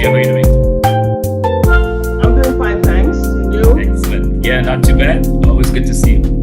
How are you doing? I'm doing fine, thanks. And you? Excellent. Yeah, not too bad. Always good to see you.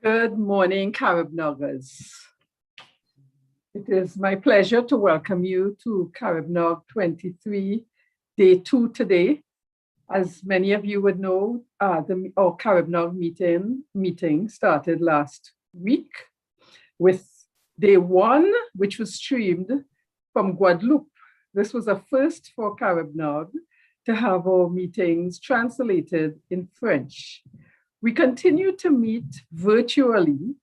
Good morning, CaribNOGers. It is my pleasure to welcome you to CaribNOG 23, day 2 today. As many of you would know, our CaribNOG meeting started last week with day 1, which was streamed from Guadeloupe. This was a first for CaribNOG to have our meetings translated in French. We continue to meet virtually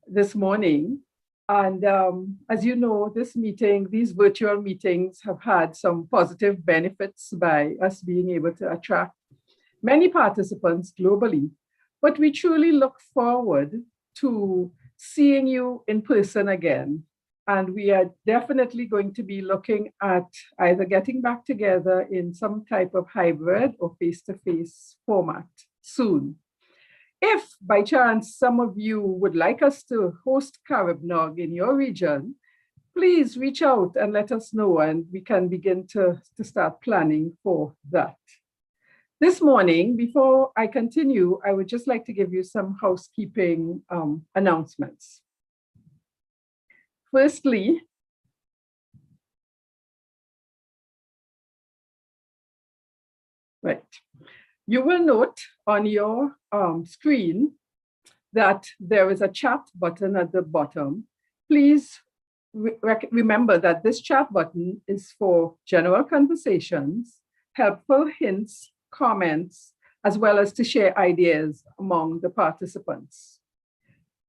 this morning. And as you know, these virtual meetings have had some positive benefits by us being able to attract many participants globally. But we truly look forward to seeing you in person again. And we are definitely going to be looking at either getting back together in some type of hybrid or face-to-face format soon. If by chance some of you would like us to host CaribNOG in your region, please reach out and let us know, and we can begin to start planning for that. This morning, before I continue, I would just like to give you some housekeeping announcements. Firstly, you will note on your screen that there is a chat button at the bottom. Please remember that this chat button is for general conversations, helpful hints, comments, as well as to share ideas among the participants.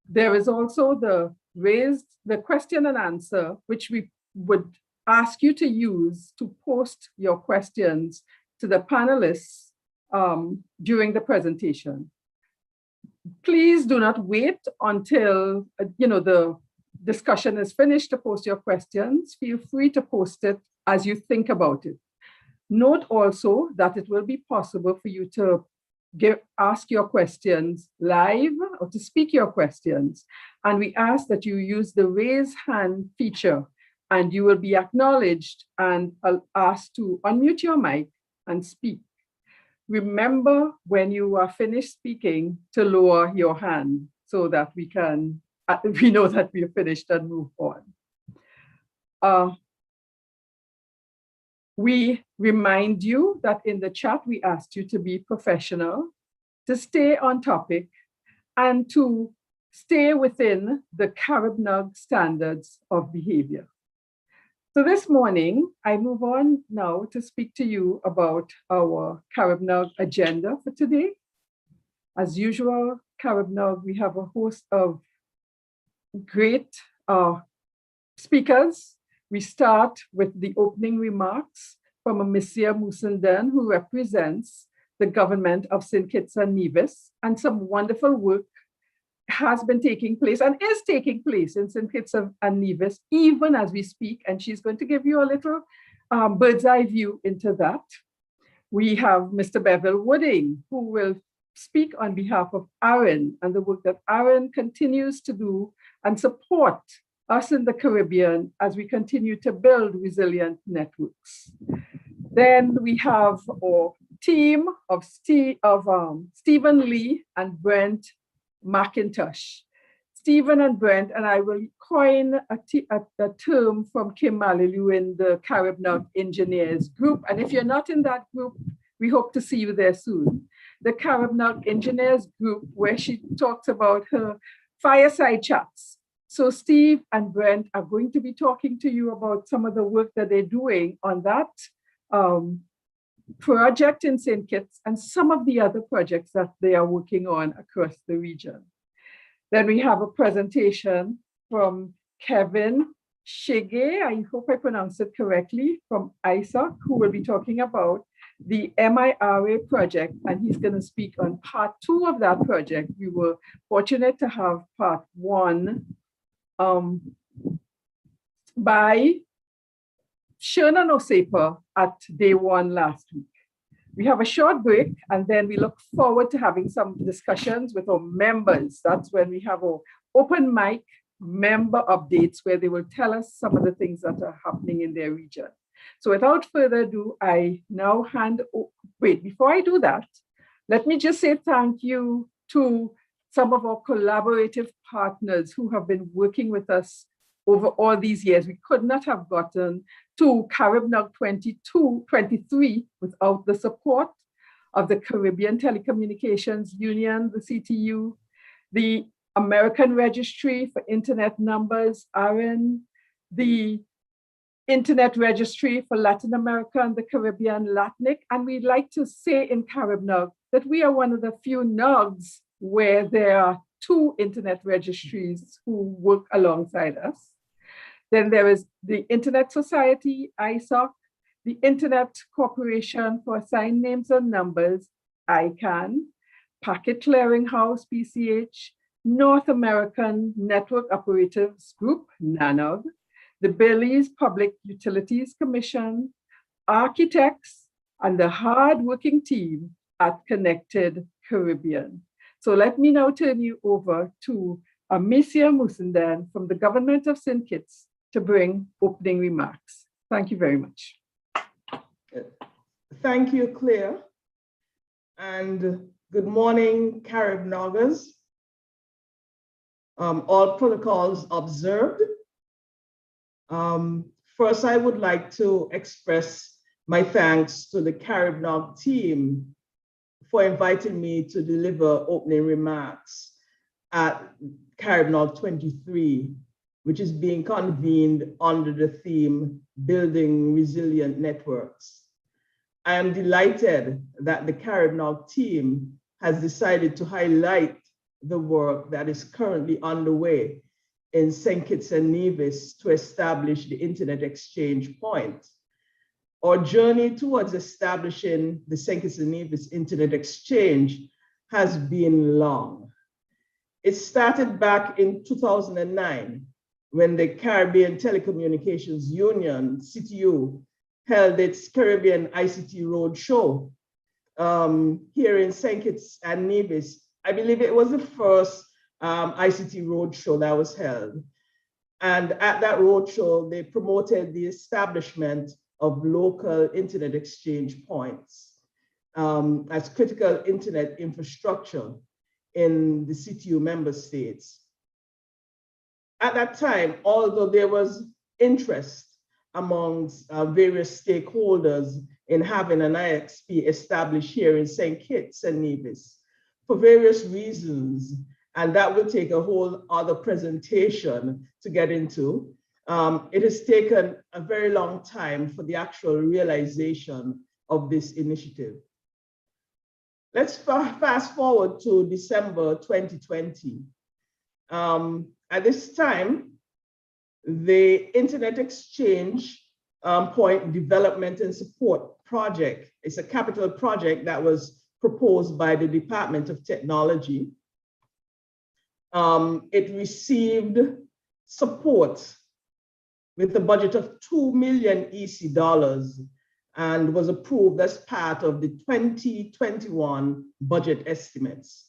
There is also the question and answer, which we would ask you to use to post your questions to the panelists during the presentation. Please do not wait until the discussion is finished to post your questions. Feel free to post it as you think about it. Note also that it will be possible for you to ask your questions live or to speak your questions. And we ask that you use the raise hand feature, and you will be acknowledged and asked to unmute your mic and speak. Remember, when you are finished speaking, to lower your hand so that we know that we are finished and move on. We remind you that in the chat, we asked you to be professional, to stay on topic, and to stay within the CaribNOG standards of behavior. So this morning, I move on now to speak to you about our CaribNOG agenda for today. As usual, CaribNOG, we have a host of great speakers. We start with the opening remarks from Amicia Musenden, who represents the government of St. Kitts and Nevis, and some wonderful work has been taking place and is taking place in St. Kitts and Nevis, even as we speak, and she's going to give you a little bird's eye view into that. We have Mr. Bevel Wooding, who will speak on behalf of ARIN and the work that ARIN continues to do and support us in the Caribbean as we continue to build resilient networks. Then we have our team of Stephen Lee and Brent McIntosh. Stephen and Brent, and I will coin a term from Kim Malilu in the CaribNOG Engineers group. And if you're not in that group, we hope to see you there soon. The CaribNOG Engineers group, where she talks about her fireside chats. So Steve and Brent are going to be talking to you about some of the work that they're doing on that project in St. Kitts and some of the other projects that they are working on across the region. Then we have a presentation from Kevin Shige, I hope I pronounced it correctly, from ISOC, who will be talking about the MIRA project, and he's going to speak on part 2 of that project. We were fortunate to have part 1 by Shernan Osepa at day 1 last week. We have a short break, and then we look forward to having some discussions with our members. That's when we have our open mic member updates, where they will tell us some of the things that are happening in their region. So without further ado, I now before I do that, let me just say thank you to some of our collaborative partners who have been working with us over all these years. We could not have gotten to CaribNOG 23 without the support of the Caribbean Telecommunications Union, the CTU, the American Registry for Internet Numbers, ARIN, the Internet Registry for Latin America and the Caribbean, LATNIC. And we'd like to say in CaribNOG that we are one of the few NOGs where there are two internet registries who work alongside us. Then there is the Internet Society, ISOC, the Internet Corporation for Assigned Names and Numbers, ICANN, Packet Clearinghouse, PCH, North American Network Operatives Group, NANOG, the Belize Public Utilities Commission, architects, and the hard-working team at Connected Caribbean. So let me now turn you over to Amicia Musendan from the Government of St. Kitts to bring opening remarks. Thank you very much. Thank you, Claire. And good morning, CaribNOGers. All protocols observed. First, I would like to express my thanks to the CaribNOG team for inviting me to deliver opening remarks at CaribNOG 23, which is being convened under the theme, Building Resilient Networks. I am delighted that the CaribNOG team has decided to highlight the work that is currently underway in St. Kitts and Nevis to establish the Internet Exchange Point. Our journey towards establishing the St. Kitts and Nevis Internet Exchange has been long. It started back in 2009 when the Caribbean Telecommunications Union, CTU, held its Caribbean ICT Roadshow here in St. Kitts and Nevis. I believe it was the first ICT Roadshow that was held. And at that roadshow, they promoted the establishment of local internet exchange points as critical internet infrastructure in the CTU member states. At that time, although there was interest amongst various stakeholders in having an IXP established here in St. Kitts and Nevis for various reasons, and that will take a whole other presentation to get into. It has taken a very long time for the actual realization of this initiative. Let's fast forward to December 2020. At this time, the Internet Exchange Point Development and Support Project is a capital project that was proposed by the Department of Technology. It received support with a budget of 2 million EC dollars and was approved as part of the 2021 budget estimates.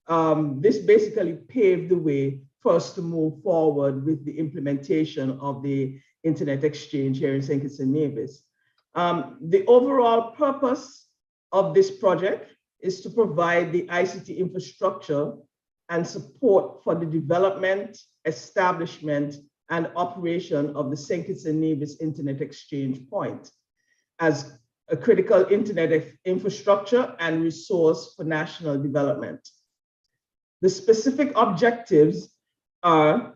This basically paved the way for us to move forward with the implementation of the Internet Exchange here in St. Kitts and Nevis. The overall purpose of this project is to provide the ICT infrastructure and support for the development, establishment, and operation of the St. Kitts and Nevis Internet Exchange Point as a critical internet infrastructure and resource for national development. The specific objectives are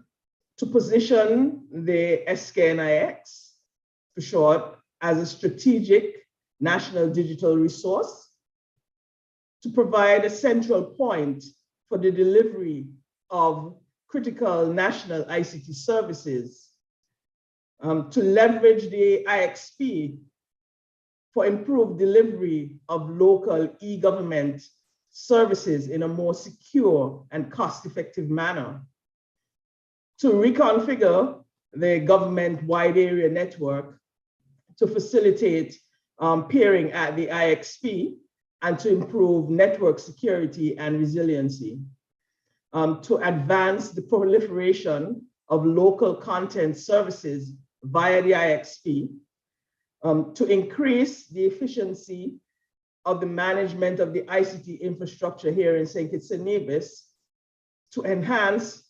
to position the SKNIX, for short, as a strategic national digital resource, to provide a central point for the delivery of critical national ICT services, to leverage the IXP for improved delivery of local e-government services in a more secure and cost-effective manner, to reconfigure the government wide area network to facilitate peering at the IXP and to improve network security and resiliency, to advance the proliferation of local content services via the IXP, to increase the efficiency of the management of the ICT infrastructure here in St. Kitts and Nevis, to enhance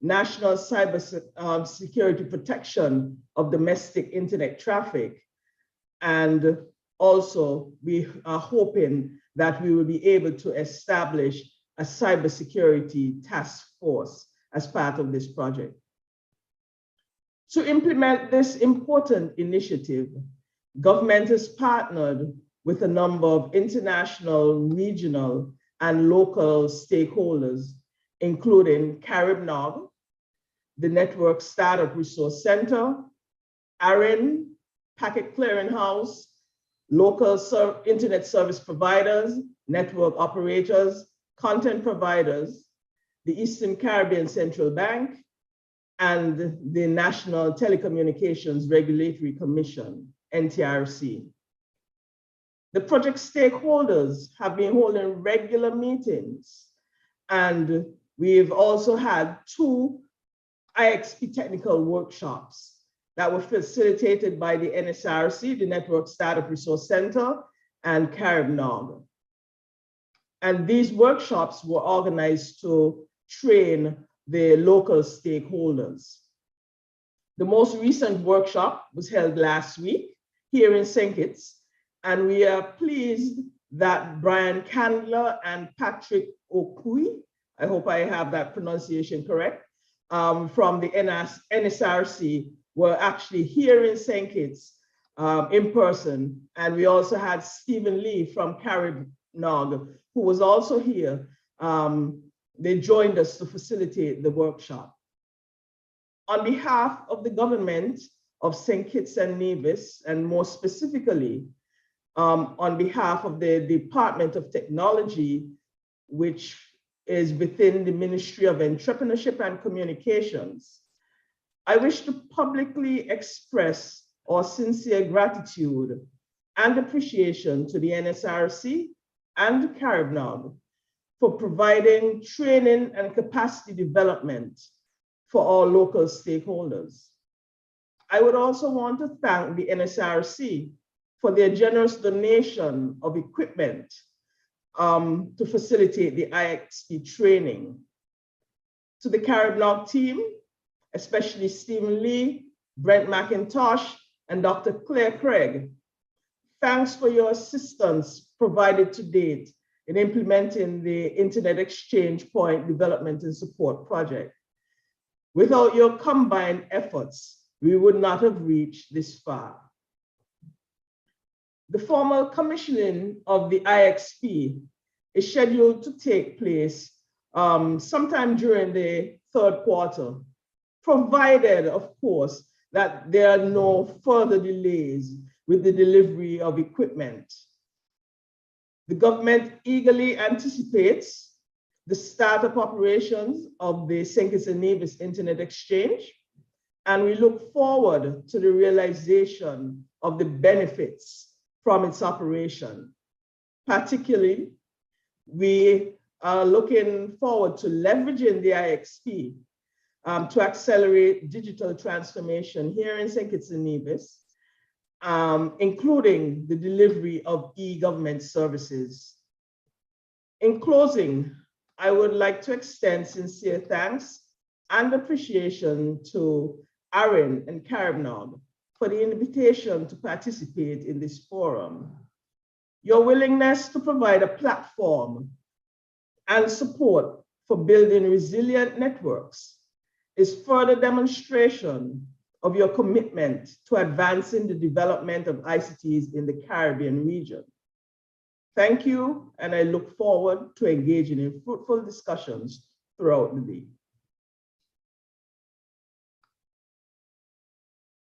national cyber security protection of domestic internet traffic. And also, we are hoping that we will be able to establish a cybersecurity task force as part of this project. To implement this important initiative, government has partnered with a number of international, regional, and local stakeholders, including CaribNOG, the Network Startup Resource Center, ARIN, Packet Clearinghouse, local internet service providers, network operators, content providers, the Eastern Caribbean Central Bank, and the National Telecommunications Regulatory Commission, NTRC. The project stakeholders have been holding regular meetings, and we've also had 2 IXP technical workshops that were facilitated by the NSRC, the Network Startup Resource Center, and CaribNOG. And these workshops were organized to train the local stakeholders. The most recent workshop was held last week here in St. Kitts, and we are pleased that Brian Candler and Patrick Okui, I hope I have that pronunciation correct, from the NSRC were actually here in St. Kitts in person. And we also had Stephen Lee from CaribNOG, who was also here. They joined us to facilitate the workshop. On behalf of the government of St. Kitts and Nevis, and more specifically, on behalf of the Department of Technology, which is within the Ministry of Entrepreneurship and Communications, I wish to publicly express our sincere gratitude and appreciation to the NSRC and CaribNOG for providing training and capacity development for our local stakeholders. I would also want to thank the NSRC for their generous donation of equipment to facilitate the IXP training. To the CaribNOG team, especially Stephen Lee, Brent McIntosh, and Dr. Claire Craig, thanks for your assistance provided to date in implementing the Internet Exchange Point Development and Support Project. Without your combined efforts, we would not have reached this far. The formal commissioning of the IXP is scheduled to take place sometime during the 3rd quarter, provided, of course, that there are no further delays with the delivery of equipment. The government eagerly anticipates the startup operations of the St. Kitts and Nevis Internet Exchange, and we look forward to the realization of the benefits from its operation. Particularly, we are looking forward to leveraging the IXP to accelerate digital transformation here in St. Kitts and Nevis, including the delivery of e-government services. In closing, I would like to extend sincere thanks and appreciation to ARIN and CaribNOG for the invitation to participate in this forum. Your willingness to provide a platform and support for building resilient networks is further demonstration of your commitment to advancing the development of ICTs in the Caribbean region. Thank you, and I look forward to engaging in fruitful discussions throughout the day.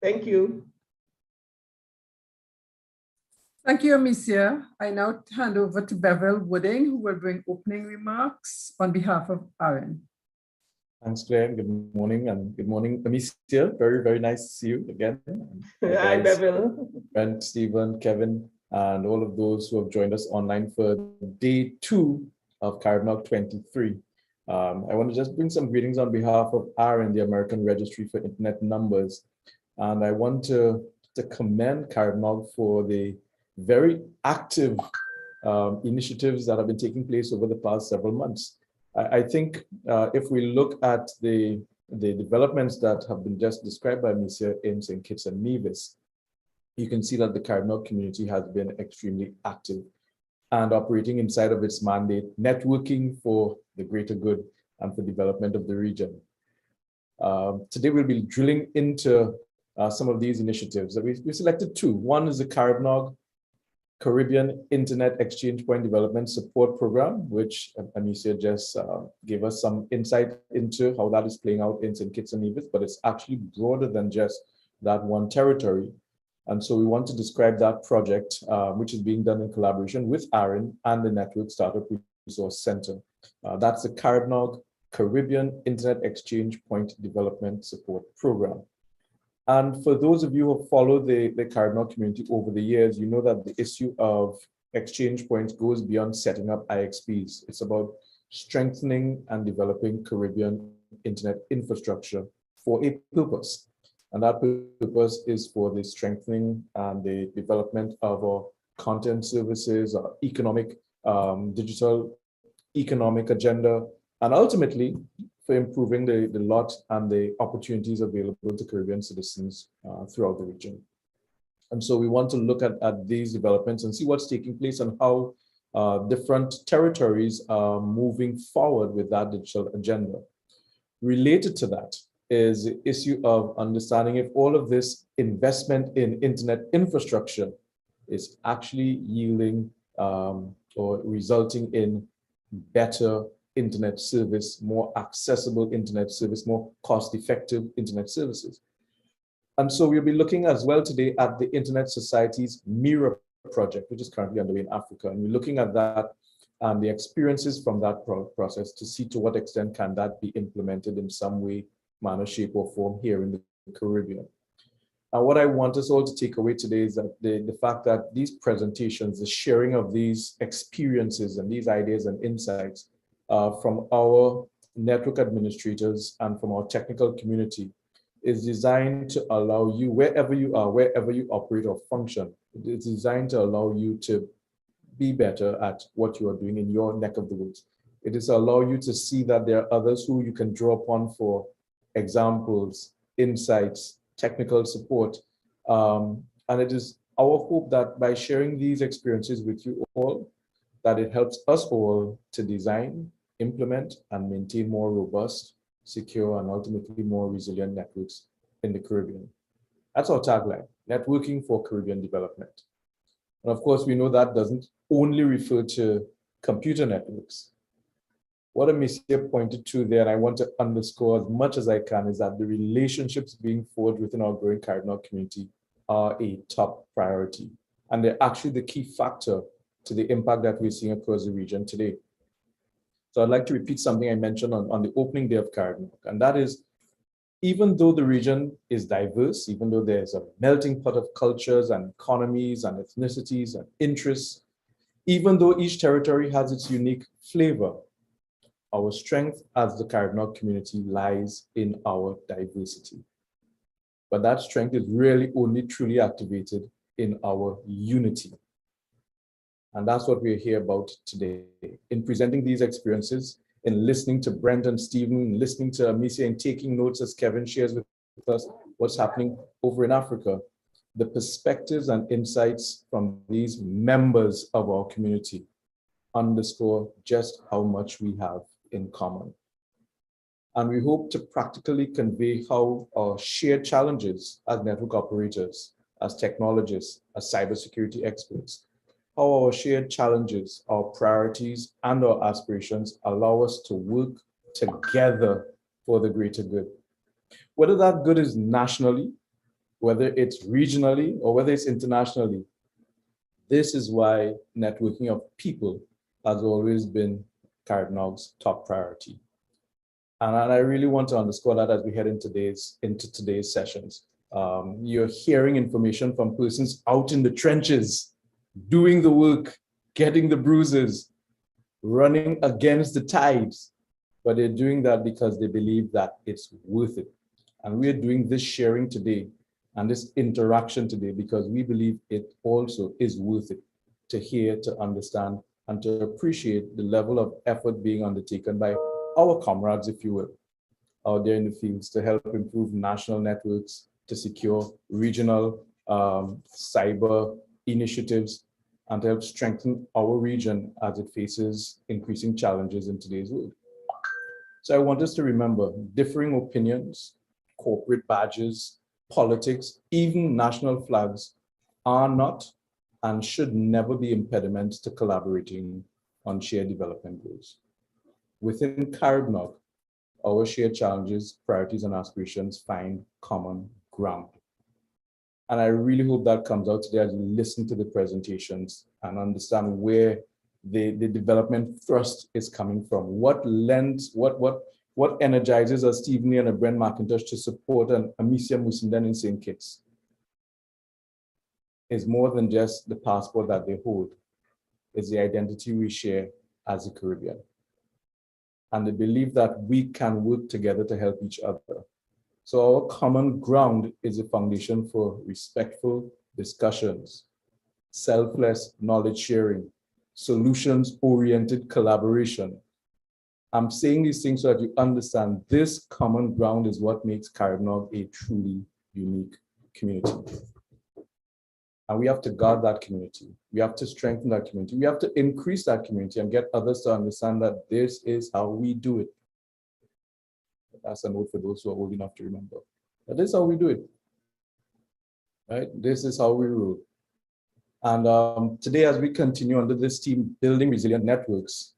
Thank you. Thank you, Amicia. I now hand over to Bevel Wooding, who will bring opening remarks on behalf of ARIN. Thanks, Claire. Good morning, and good morning, Amicia. Very, very nice to see you again. Hi, Bevel. Brent, Stephen, Kevin, and all of those who have joined us online for day 2 of CaribNOG 23. I want to just bring some greetings on behalf of ARIN, the American Registry for Internet Numbers. And I want to commend CaribNOG for the very active initiatives that have been taking place over the past several months. I think if we look at the developments that have been just described by Monsieur in St. Kitts and Nevis, you can see that the CaribNOG community has been extremely active and operating inside of its mandate, networking for the greater good and for development of the region. Today we'll be drilling into some of these initiatives. We selected two. One is the CaribNOG Caribbean Internet Exchange Point Development Support Program, which Amicia just gave us some insight into how that is playing out in St. Kitts and Nevis, but it's actually broader than just that one territory. And so we want to describe that project, which is being done in collaboration with ARIN and the Network Startup Resource Center. That's the CaribNOG Caribbean Internet Exchange Point Development Support Program. And for those of you who have followed the CaribNOG community over the years, you know that the issue of exchange points goes beyond setting up IXPs. It's about strengthening and developing Caribbean internet infrastructure for a purpose. And that purpose is for the strengthening and the development of our content services, our economic, digital economic agenda, and ultimately for improving the lot and the opportunities available to Caribbean citizens throughout the region. And so we want to look at these developments and see what's taking place and how different territories are moving forward with that digital agenda. Related to that is the issue of understanding if all of this investment in internet infrastructure is actually yielding or resulting in better internet service, more accessible internet service, more cost-effective internet services. And so we'll be looking as well today at the Internet Society's Mirror project, which is currently underway in Africa. And we're looking at that and the experiences from that process to see to what extent can that be implemented in some way, manner, shape, or form here in the Caribbean. And what I want us all to take away today is that the fact that these presentations, the sharing of these experiences and these ideas and insights from our network administrators and from our technical community is designed to allow you, wherever you are, wherever you operate or function, it's designed to allow you to be better at what you are doing in your neck of the woods. It is to allow you to see that there are others who you can draw upon for examples, insights, technical support. And it is our hope that by sharing these experiences with you all, that it helps us all to design, implement, and maintain more robust, secure, and ultimately more resilient networks in the Caribbean. That's our tagline, networking for Caribbean development. And of course, we know that doesn't only refer to computer networks. What Amicia pointed to there, and I want to underscore as much as I can, is that the relationships being forged within our growing CaribNOG community are a top priority. And they're actually the key factor to the impact that we're seeing across the region today. So I'd like to repeat something I mentioned on the opening day of CaribNOG, and that is, even though the region is diverse, even though there's a melting pot of cultures and economies and ethnicities and interests, even though each territory has its unique flavor, our strength as the CaribNOG community lies in our diversity. But that strength is really only truly activated in our unity. And that's what we're here about today. In presenting these experiences, in listening to Brent and Stephen, in listening to Amicia, and taking notes as Kevin shares with us what's happening over in Africa, the perspectives and insights from these members of our community underscore just how much we have in common. And we hope to practically convey how our shared challenges as network operators, as technologists, as cybersecurity experts, how our shared challenges, our priorities, and our aspirations allow us to work together for the greater good. Whether that good is nationally, whether it's regionally, or whether it's internationally, this is why networking of people has always been CaribNOG's top priority. And I really want to underscore that as we head into today's sessions. You're hearing information from persons out in the trenches, doing the work, getting the bruises, running against the tides, but they're doing that because they believe that it's worth it. And we're doing this sharing today and this interaction today because we believe it also is worth it to hear, to understand, and to appreciate the level of effort being undertaken by our comrades, if you will, out there in the fields to help improve national networks, to secure regional cyber initiatives, and to help strengthen our region as it faces increasing challenges in today's world. So I want us to remember differing opinions, corporate badges, politics, even national flags are not and should never be impediments to collaborating on shared development goals. Within CaribNOG, our shared challenges, priorities, and aspirations find common ground. And I really hope that comes out today as you listen to the presentations and understand where the development thrust is coming from. What energizes us, Stephen Lee and a Brent McIntosh, to support an Amicia Musindan in St. Kitts is more than just the passport that they hold. It's the identity we share as a Caribbean, and the belief that we can work together to help each other. So our common ground is a foundation for respectful discussions, selfless knowledge sharing, solutions-oriented collaboration. I'm saying these things so that you understand this common ground is what makes CaribNOG a truly unique community. And we have to guard that community. We have to strengthen that community. We have to increase that community and get others to understand that this is how we do it. That's a note for those who are old enough to remember. But this is how we do it, right? This is how we rule. And today, as we continue under this theme, building resilient networks,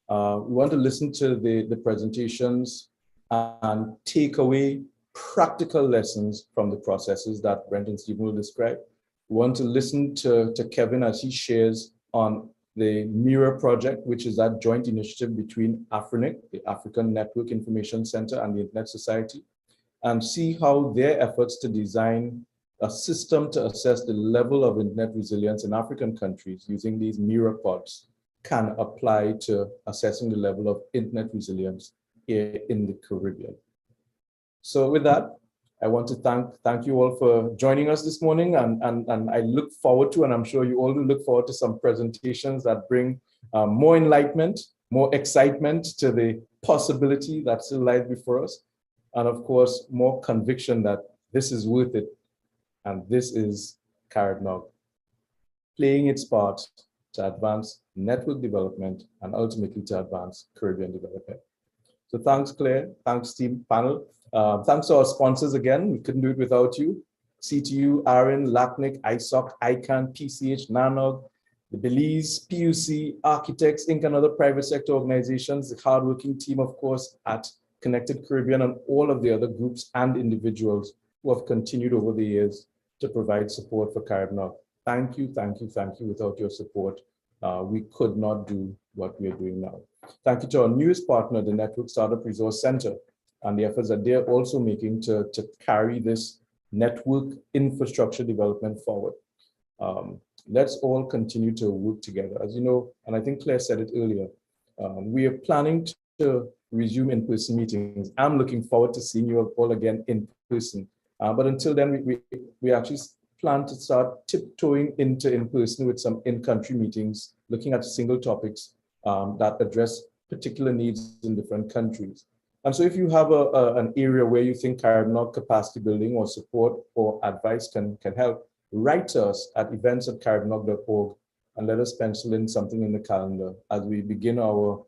we want to listen to the presentations and take away practical lessons from the processes that Brent and Stephen will describe. We want to listen to Kevin as he shares on the MIRA project, which is that joint initiative between AFRINIC, the African Network Information Center, and the Internet Society, and see how their efforts to design a system to assess the level of internet resilience in African countries using these MIRA pods can apply to assessing the level of internet resilience here in the Caribbean. So with that, I want to thank you all for joining us this morning, and I look forward to, and I'm sure you all will look forward to, some presentations that bring more enlightenment, more excitement to the possibility that still lies before us, and of course, more conviction that this is worth it, and this is CaribNOG playing its part to advance network development and ultimately to advance Caribbean development. So thanks, Claire. Thanks, team panel. Thanks to our sponsors again. We couldn't do it without you. CTU, ARIN, LACNIC, ISOC, ICANN, PCH, NANOG, the Belize, PUC, Architects, Inc., and other private sector organizations, the hardworking team, of course, at Connected Caribbean, and all of the other groups and individuals who have continued over the years to provide support for CaribNOG. Thank you, thank you, thank you. Without your support, we could not do what we are doing now. Thank you to our newest partner, the Network Startup Resource Center, and the efforts that they're also making to carry this network infrastructure development forward. Let's all continue to work together. As you know, and I think Claire said it earlier, we are planning to resume in-person meetings. I'm looking forward to seeing you all again in person. But until then, we actually plan to start tiptoeing into in-person with some in-country meetings, looking at single topics that address particular needs in different countries. And so if you have an area where you think CaribNOG capacity building or support or advice can help, write to us at events@caribnog.org and let us pencil in something in the calendar as we begin our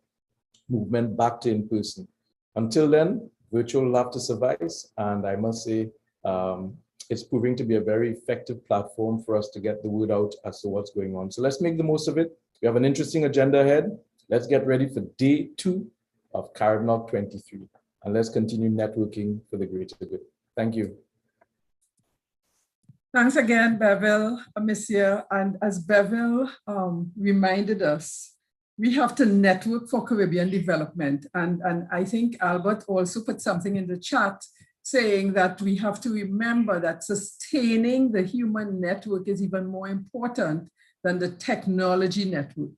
movement back to in-person. Until then, virtual will have to suffice, and I must say, it's proving to be a very effective platform for us to get the word out as to what's going on. So let's make the most of it. We have an interesting agenda ahead. Let's get ready for day 2 of CaribNOG 23, and let's continue networking for the greater good. Thank you. Thanks again, Bevel, Amicia. And as Bevel reminded us, we have to network for Caribbean development. And I think Albert also put something in the chat saying that we have to remember that sustaining the human network is even more important than the technology network.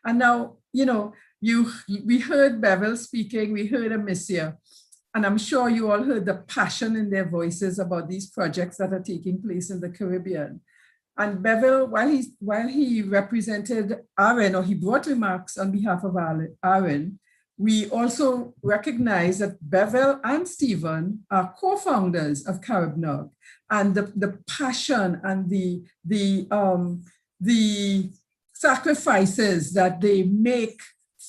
And now, you know, we heard Bevel speaking, we heard Amicia, and I'm sure you all heard the passion in their voices about these projects that are taking place in the Caribbean. And Bevel, while he represented ARIN, or he brought remarks on behalf of ARIN, we also recognize that Bevel and Stephen are co-founders of CaribNOG, and the passion and the sacrifices that they make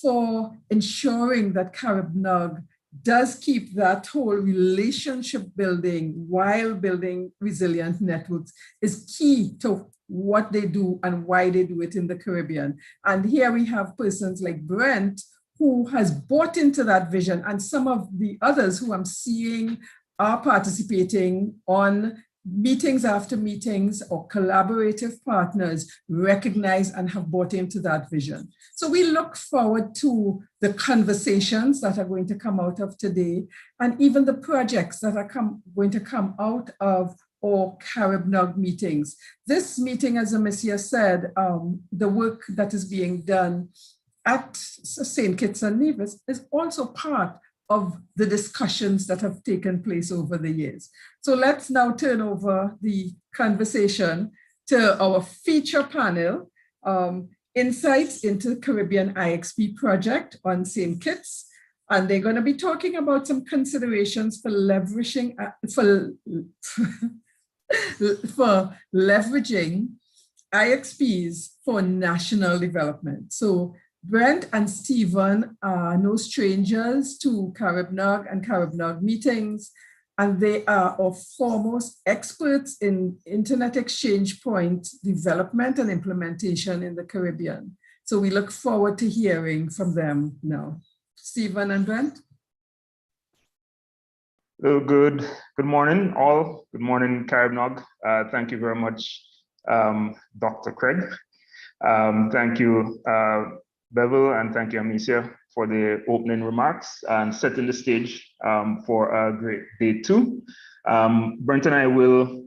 for ensuring that CaribNOG does keep that whole relationship building while building resilient networks is key to what they do and why they do it in the Caribbean. And here we have persons like Brent, who has bought into that vision, and some of the others who I'm seeing are participating on meetings after meetings, or collaborative partners recognize and have bought into that vision. So we look forward to the conversations that are going to come out of today, and even the projects that are going to come out of our CaribNOG meetings. This meeting, as Amicia said, the work that is being done at St. Kitts and Nevis is also part of the discussions that have taken place over the years. So let's now turn over the conversation to our feature panel, Insights into Caribbean IXP Project on St. Kitts. And they're going to be talking about some considerations for leveraging, for leveraging IXPs for national development. So Brent and Stephen are no strangers to CaribNOG and CaribNOG meetings, and they are our foremost experts in internet exchange point development and implementation in the Caribbean. So we look forward to hearing from them now. Stephen and Brent. Hello, good morning, all. Good morning, CaribNOG. Thank you very much, Dr. Craig. Thank you, Bevel, and thank you, Amicia, for the opening remarks and setting the stage for a great day two. Brent and I will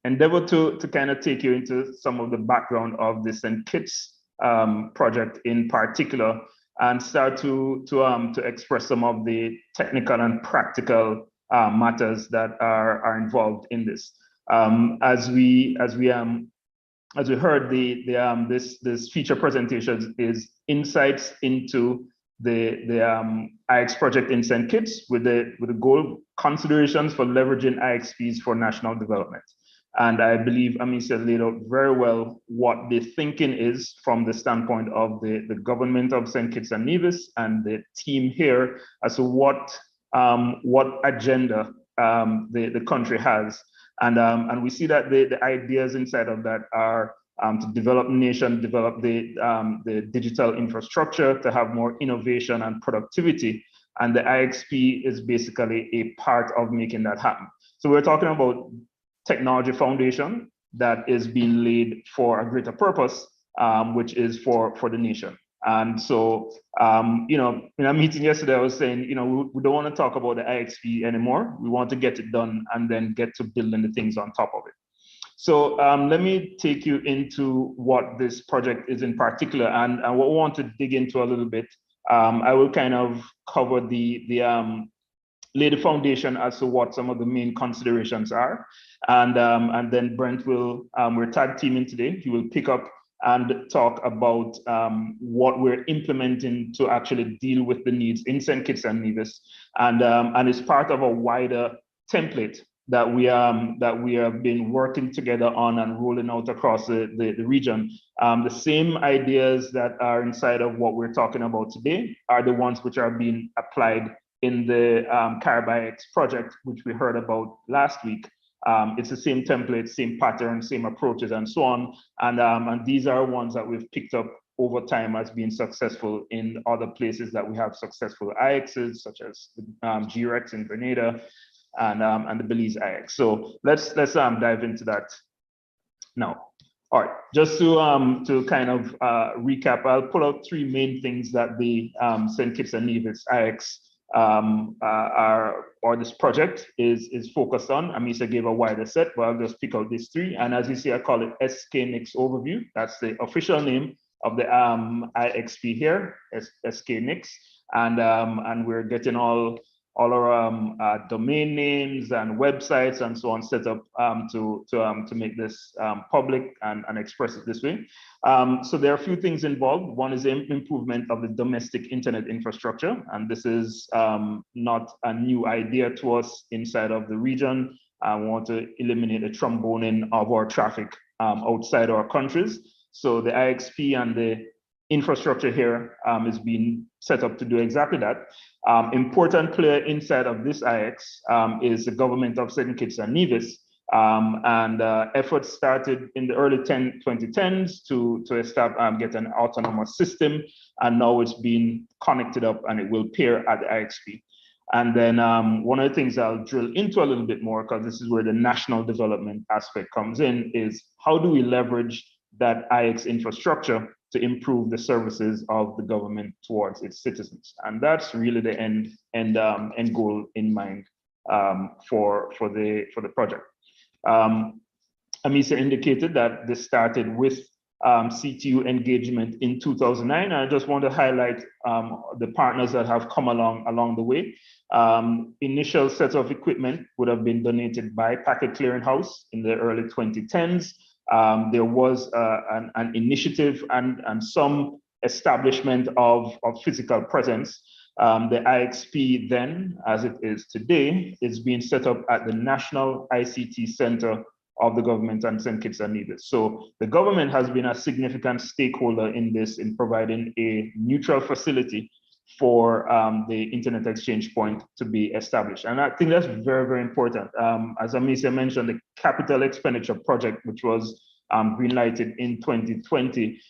endeavor to kind of take you into some of the background of the St. Kitts project in particular, and start to express some of the technical and practical matters that are involved in this. As we heard, this feature presentation is insights into the IX project in St. Kitts with the goal considerations for leveraging IXPs for national development. And I believe Amicia laid out very well what the thinking is from the standpoint of the government of St. Kitts and Nevis and the team here as to what agenda the country has. And we see that the ideas inside of that are to develop the nation, develop the digital infrastructure, to have more innovation and productivity. And the IXP is basically a part of making that happen. So we're talking about technology foundation that is being laid for a greater purpose, which is for the nation. And so, in a meeting yesterday, I was saying, we don't want to talk about the IXP anymore. We want to get it done and then get to building the things on top of it. So let me take you into what this project is in particular, and what we want to dig into a little bit. I will kind of cover lay the foundation as to what some of the main considerations are. And then Brent will, we're tag teaming today. He will pick up and talk about what we're implementing to actually deal with the needs in St. Kitts and Nevis. And it's part of a wider template that we have been working together on and rolling out across the region. The same ideas that are inside of what we're talking about today are the ones which are being applied in the CaribIX project, which we heard about last week. It's the same template, same pattern, same approaches, and so on. And these are ones that we've picked up over time as being successful in other places that we have successful IXs, such as GREX in Grenada and the Belize IX. So let's dive into that now. All right, just to kind of recap, I'll pull out three main things that the St. Kitts and Nevis IX or this project is focused on. Amicia gave a wider set, but I'll just pick out these three. And as you see, I call it SKNICS overview. That's the official name of the IXP here, SKNICS. And we're getting all all our domain names and websites and so on set up to make this public and express it this way. So there are a few things involved. One is the improvement of the domestic internet infrastructure, and this is not a new idea to us inside of the region. I want to eliminate the tromboning of our traffic outside our countries. So the IXP and the infrastructure here is being set up to do exactly that. Important player inside of this IX is the government of St. Kitts and Nevis. Efforts started in the early 2010s to establish, get an autonomous system, and now it's being connected up and it will pair at the IXP. And then one of the things I'll drill into a little bit more, because this is where the national development aspect comes in, is how do we leverage that IX infrastructure to improve the services of the government towards its citizens? And that's really the end goal in mind for the project. Amisa indicated that this started with CTU engagement in 2009. I just want to highlight the partners that have come along the way. Initial set of equipment would have been donated by Packet Clearinghouse in the early 2010s. There was an initiative and some establishment of physical presence. The IXP then, as it is today, is being set up at the National ICT Center of the government and St. Kitts and Nevis. So the government has been a significant stakeholder in this, in providing a neutral facility for the internet exchange point to be established. And I think that's very, very important. As Amicia mentioned, the capital expenditure project, which was greenlighted in 2020,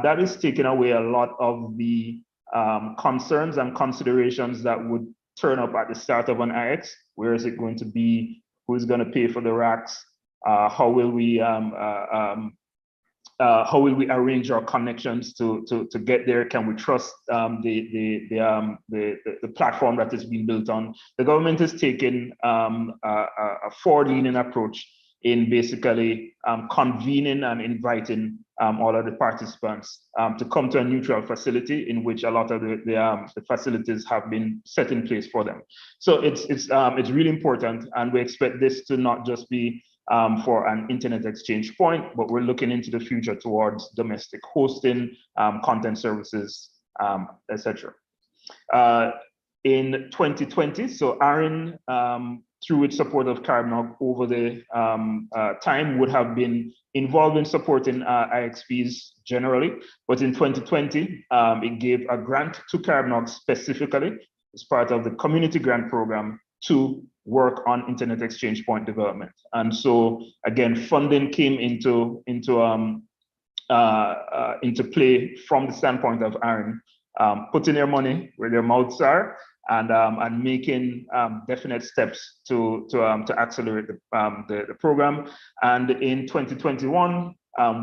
that is taking away a lot of the concerns and considerations that would turn up at the start of an IX. Where is it going to be? Who is going to pay for the racks? How will we arrange our connections to get there? Can we trust the platform that is being built on? The government is taking a forward-leaning approach in basically convening and inviting all of the participants to come to a neutral facility in which a lot of the facilities have been set in place for them. So it's really important, and we expect this to not just be for an internet exchange point, but we're looking into the future towards domestic hosting, content services, etc. In 2020, so ARIN, through its support of CaribNOG over the time, would have been involved in supporting IXPs generally, but in 2020, it gave a grant to CaribNOG specifically as part of the community grant program to work on internet exchange point development. And so again, funding came into play from the standpoint of ARIN, putting their money where their mouths are, and making definite steps to accelerate the program. And in 2021,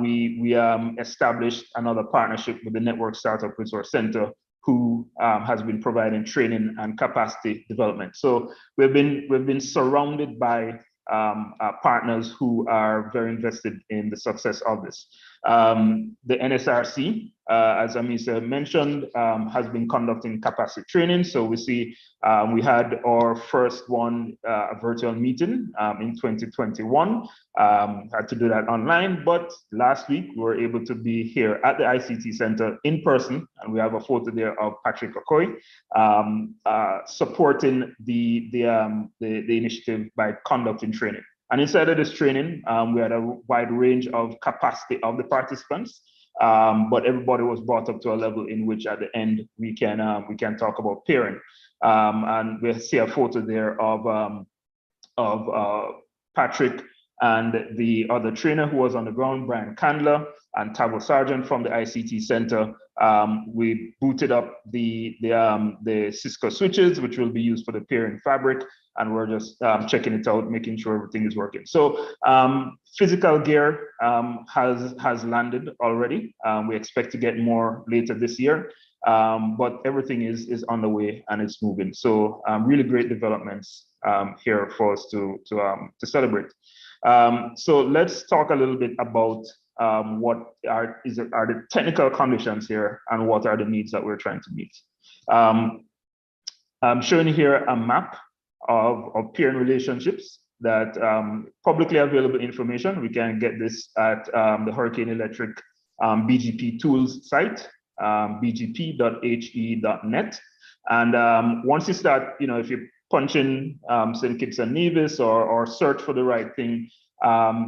we established another partnership with the Network Startup Resource Center, who has been providing training and capacity development. So we've been surrounded by partners who are very invested in the success of this. The NSRC, as Amisa mentioned, has been conducting capacity training. So we see we had our first one, a virtual meeting in 2021. Had to do that online, but last week we were able to be here at the ICT Center in person, and we have a photo there of Patrick Okoye supporting the initiative by conducting training. And inside of this training, we had a wide range of capacity of the participants, but everybody was brought up to a level in which at the end we can talk about pairing. And we see a photo there of Patrick and the other trainer who was on the ground, Brian Candler, and Tavo Sargent from the ICT Center. We booted up the Cisco switches, which will be used for the pairing fabric, and we're just checking it out, making sure everything is working. So physical gear has landed already. We expect to get more later this year, but everything is on the way and it's moving. So really great developments here for us to celebrate. So let's talk a little bit about what are the technical conditions here and what are the needs that we're trying to meet. I'm showing here a map of peering relationships that publicly available information. We can get this at the Hurricane Electric BGP tools site, bgp.he.net. And once you start, if you punch in St. Kitts and Nevis or search for the right thing,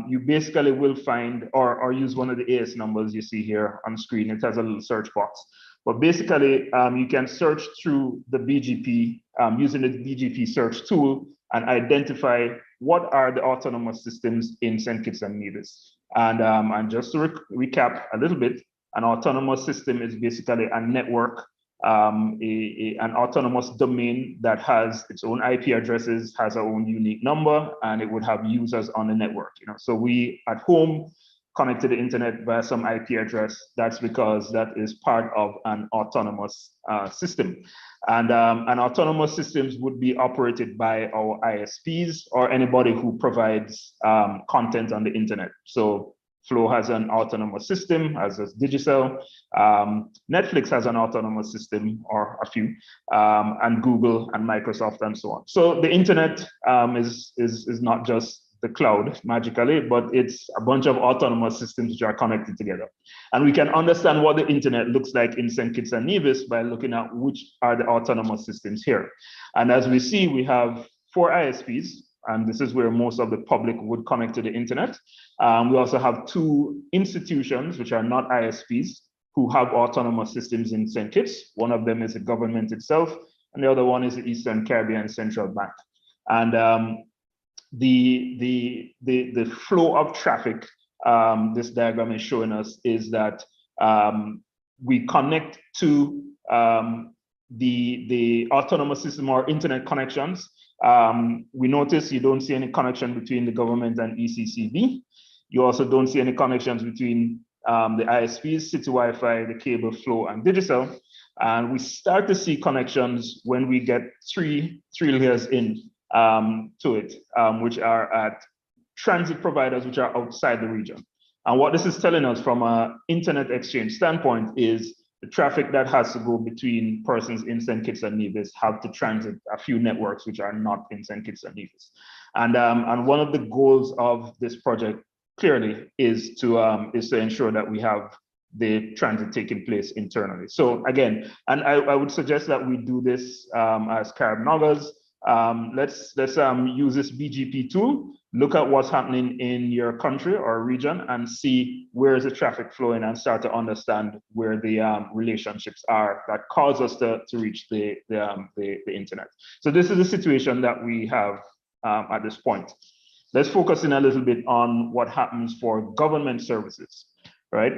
you basically will find or use one of the AS numbers you see here on screen. It has a little search box. But basically, you can search through the BGP using the BGP search tool and identify what are the autonomous systems in St. Kitts and Nevis. And just to recap a little bit, an autonomous system is basically a network, an autonomous domain that has its own IP addresses, has our own unique number, and it would have users on the network. So we at home connect to the internet via some IP address. That's because that is part of an autonomous system. And autonomous systems would be operated by our ISPs or anybody who provides content on the internet. So Flow has an autonomous system, as does Digicel. Netflix has an autonomous system, or a few, and Google and Microsoft and so on. So the internet is not just the cloud magically, but it's a bunch of autonomous systems which are connected together. And we can understand what the internet looks like in St. Kitts and Nevis by looking at which are the autonomous systems here. And as we see, we have 4 ISPs, and this is where most of the public would connect to the internet. We also have 2 institutions, which are not ISPs, who have autonomous systems in St. Kitts. One of them is the government itself, and the other one is the Eastern Caribbean Central Bank. And the flow of traffic this diagram is showing us is that we connect to the autonomous system or internet connections. We notice you don't see any connection between the government and ECCB. You also don't see any connections between the ISPs, City Wi-Fi, the cable, Flow, and Digicel. And we start to see connections when we get three layers in to it, which are at transit providers which are outside the region. And what this is telling us from an internet exchange standpoint is the traffic that has to go between persons in St. Kitts and Nevis have to transit a few networks which are not in St. Kitts and Nevis. And one of the goals of this project clearly is to ensure that we have the transit taking place internally. So again, and I would suggest that we do this as CaribNOGers. Let's use this BGP tool, look at what's happening in your country or region and see where is the traffic flowing and start to understand where the relationships are that cause us to reach the internet. So this is the situation that we have at this point. Let's focus in a little bit on what happens for government services, right?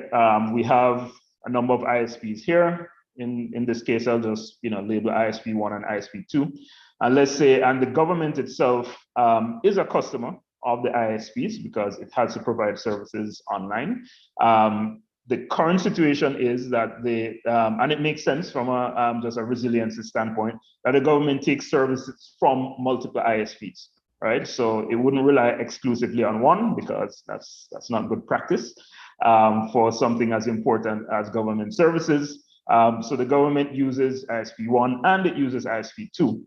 We have a number of ISPs here. In this case, I'll just label ISP 1 and ISP 2. And let's say, and the government itself is a customer of the ISPs because it has to provide services online. The current situation is that and it makes sense from just a resiliency standpoint, that the government takes services from multiple ISPs, right? So it wouldn't rely exclusively on one because that's not good practice for something as important as government services. So the government uses ISP 1 and it uses ISP 2.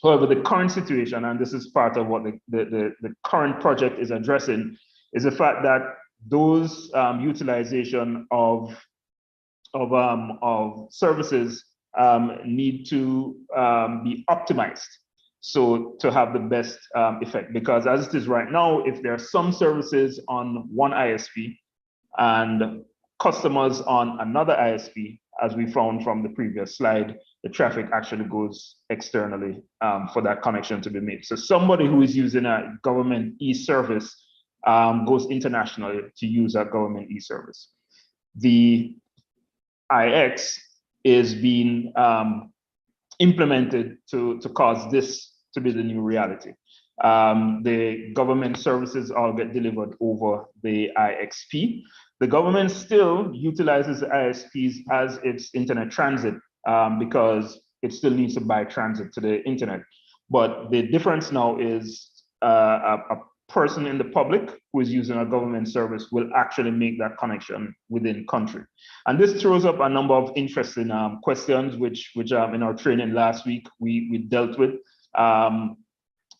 However, the current situation, and this is part of what the current project is addressing, is the fact that those utilization of services need to be optimized. So to have the best effect, because as it is right now, if there are some services on one ISP and customers on another ISP, as we found from the previous slide, the traffic actually goes externally for that connection to be made. So somebody who is using a government e-service goes internationally to use a government e-service. The IX is being implemented to cause this to be the new reality. The government services all get delivered over the IXP. The government still utilizes the ISPs as its internet transit because it still needs to buy transit to the internet. But the difference now is a person in the public who is using a government service will actually make that connection within country. And this throws up a number of interesting questions, which in our training last week, we dealt with.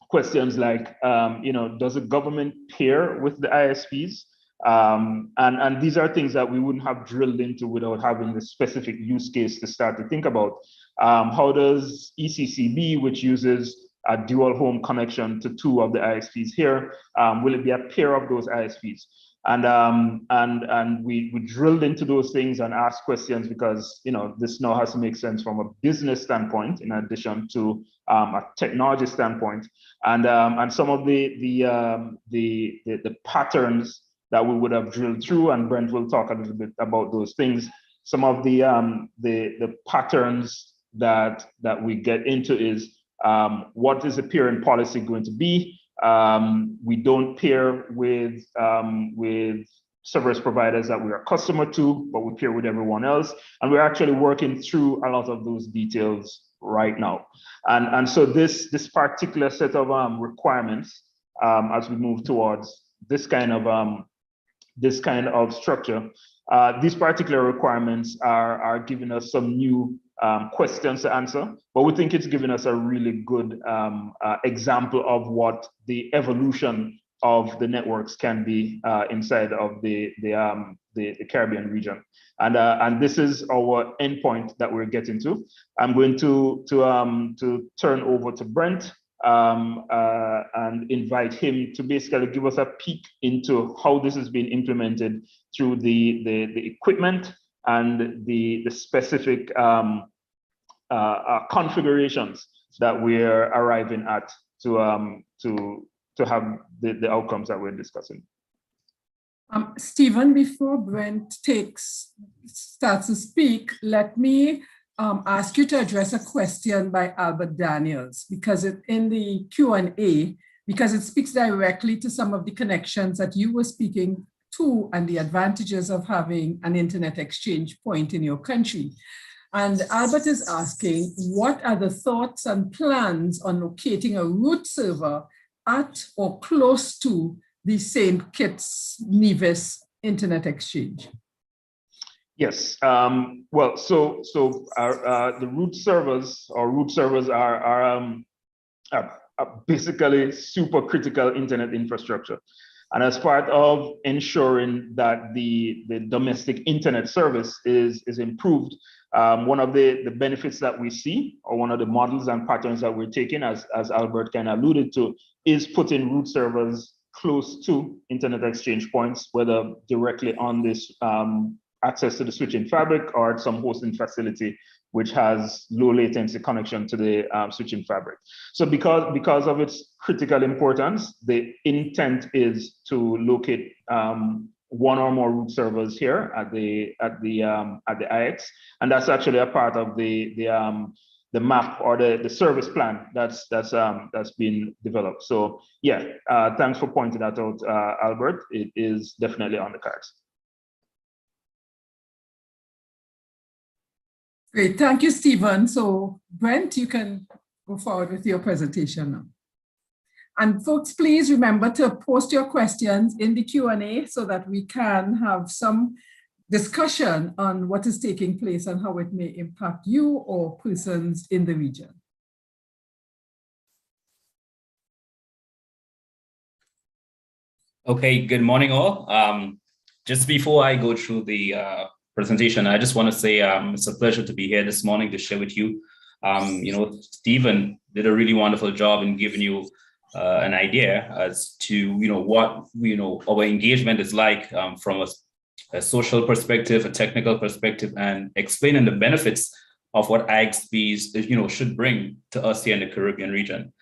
Questions like, does the government pair with the ISPs? And these are things that we wouldn't have drilled into without having the specific use case to start to think about. How does ECCB, which uses a dual home connection to 2 of the ISPs here, will it be a pair of those ISPs? And we drilled into those things and asked questions because this now has to make sense from a business standpoint in addition to a technology standpoint, and some of the patterns that we would have drilled through, and Brent will talk a little bit about those things. Some of the patterns that we get into is what is the peering policy going to be? We don't pair with service providers that we are customer to, but we pair with everyone else. And we're actually working through a lot of those details right now. And so this particular set of requirements, as we move towards this kind of structure, these particular requirements are giving us some new questions to answer, but we think it's given us a really good example of what the evolution of the networks can be inside of the Caribbean region. And this is our endpoint that we're getting to. I'm going to turn over to Brent and invite him to basically give us a peek into how this is being implemented through the equipment and the specific configurations that we're arriving at to have the outcomes that we're discussing. Stephen, before Brent starts to speak, let me ask you to address a question by Albert Daniels, because in the Q&A, because it speaks directly to some of the connections that you were speaking to and the advantages of having an internet exchange point in your country. And Albert is asking, what are the thoughts and plans on locating a root server at or close to the St. Kitts Nevis Internet Exchange? Yes. Well, so the root servers are basically super critical internet infrastructure. And as part of ensuring that the domestic internet service is improved, one of the benefits that we see, or one of the models and patterns that we're taking, as Albert kind of alluded to, is putting root servers close to internet exchange points, whether directly on this access to the switching fabric or at some hosting facility which has low latency connection to the switching fabric. So because of its critical importance, the intent is to locate one or more root servers here at the IX, and that's actually a part of the map or the service plan that's been developed. So yeah, thanks for pointing that out, Albert. It is definitely on the cards. Great, thank you, Stephen. So Brent, you can go forward with your presentation now. And folks, please remember to post your questions in the Q&A so that we can have some discussion on what is taking place and how it may impact you or persons in the region. Okay, good morning all. Just before I go through the presentation, I just want to say it's a pleasure to be here this morning to share with you. Stephen did a really wonderful job in giving you an idea as to what our engagement is like from a social perspective, a technical perspective, and explaining the benefits of what IXPs should bring to us here in the Caribbean region.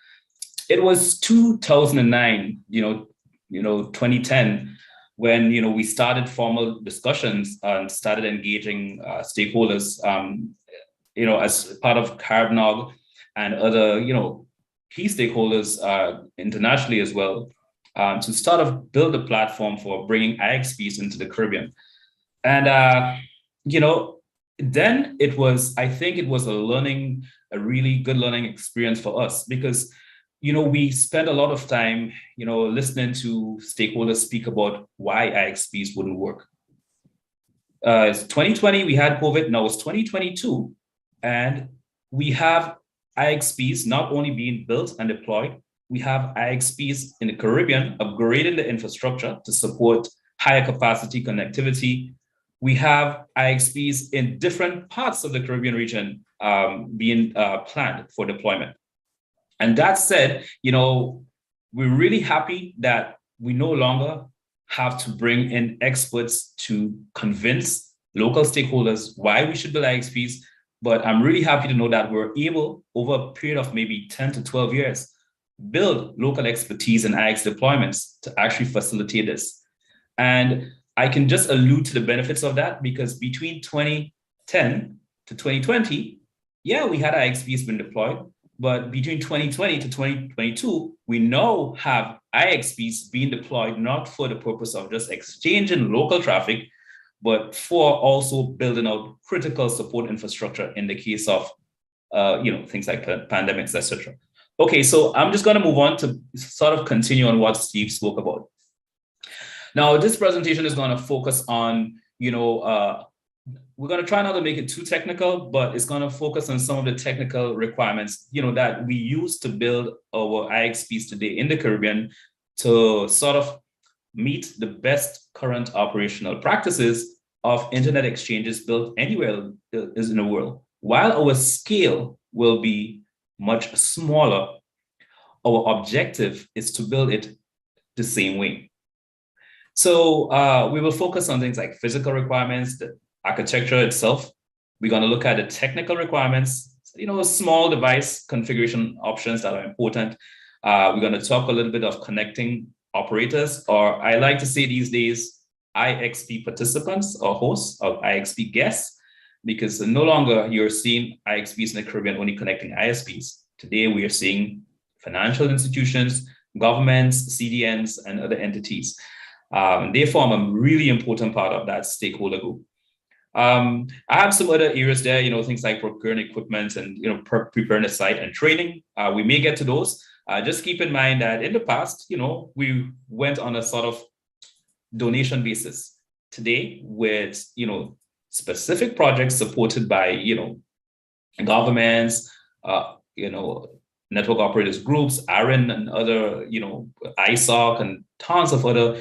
It was 2009, 2010. When we started formal discussions and started engaging stakeholders, as part of CaribNOG and other key stakeholders internationally as well, to start to build a platform for bringing IXPs into the Caribbean. And then I think it was a really good learning experience for us, because we spend a lot of time, listening to stakeholders speak about why IXPs wouldn't work. It's 2020, we had COVID, now it's 2022, and we have IXPs not only being built and deployed, we have IXPs in the Caribbean upgrading the infrastructure to support higher capacity connectivity. We have IXPs in different parts of the Caribbean region being planned for deployment. And that said, we're really happy that we no longer have to bring in experts to convince local stakeholders why we should build IXPs. But I'm really happy to know that we're able, over a period of maybe 10 to 12 years, build local expertise in IX deployments to actually facilitate this. And I can just allude to the benefits of that, because between 2010 to 2020, yeah, we had IXPs been deployed, but between 2020 to 2022, we now have IXPs being deployed not for the purpose of just exchanging local traffic, but for also building out critical support infrastructure in the case of things like pandemics, etc. Okay, so I'm just going to move on to sort of continue on what Steve spoke about. Now, this presentation is going to focus on, we're going to try not to make it too technical, but it's going to focus on some of the technical requirements, that we use to build our IXPs today in the Caribbean to sort of meet the best current operational practices of internet exchanges built anywhere in the world. While our scale will be much smaller, our objective is to build it the same way. So we will focus on things like physical requirements, the architecture itself. We're going to look at the technical requirements, small device configuration options that are important. We're going to talk a little bit of connecting operators, or I like to say these days, IXP participants or hosts or IXP guests, because no longer you're seeing IXPs in the Caribbean only connecting ISPs. Today, we are seeing financial institutions, governments, CDNs, and other entities. They form a really important part of that stakeholder group. I have some other areas there, things like procuring equipment and, preparing the site and training. We may get to those. Just keep in mind that in the past, we went on a sort of donation basis. Today, with, specific projects supported by, governments, network operators groups, ARIN and other, ISOC and tons of other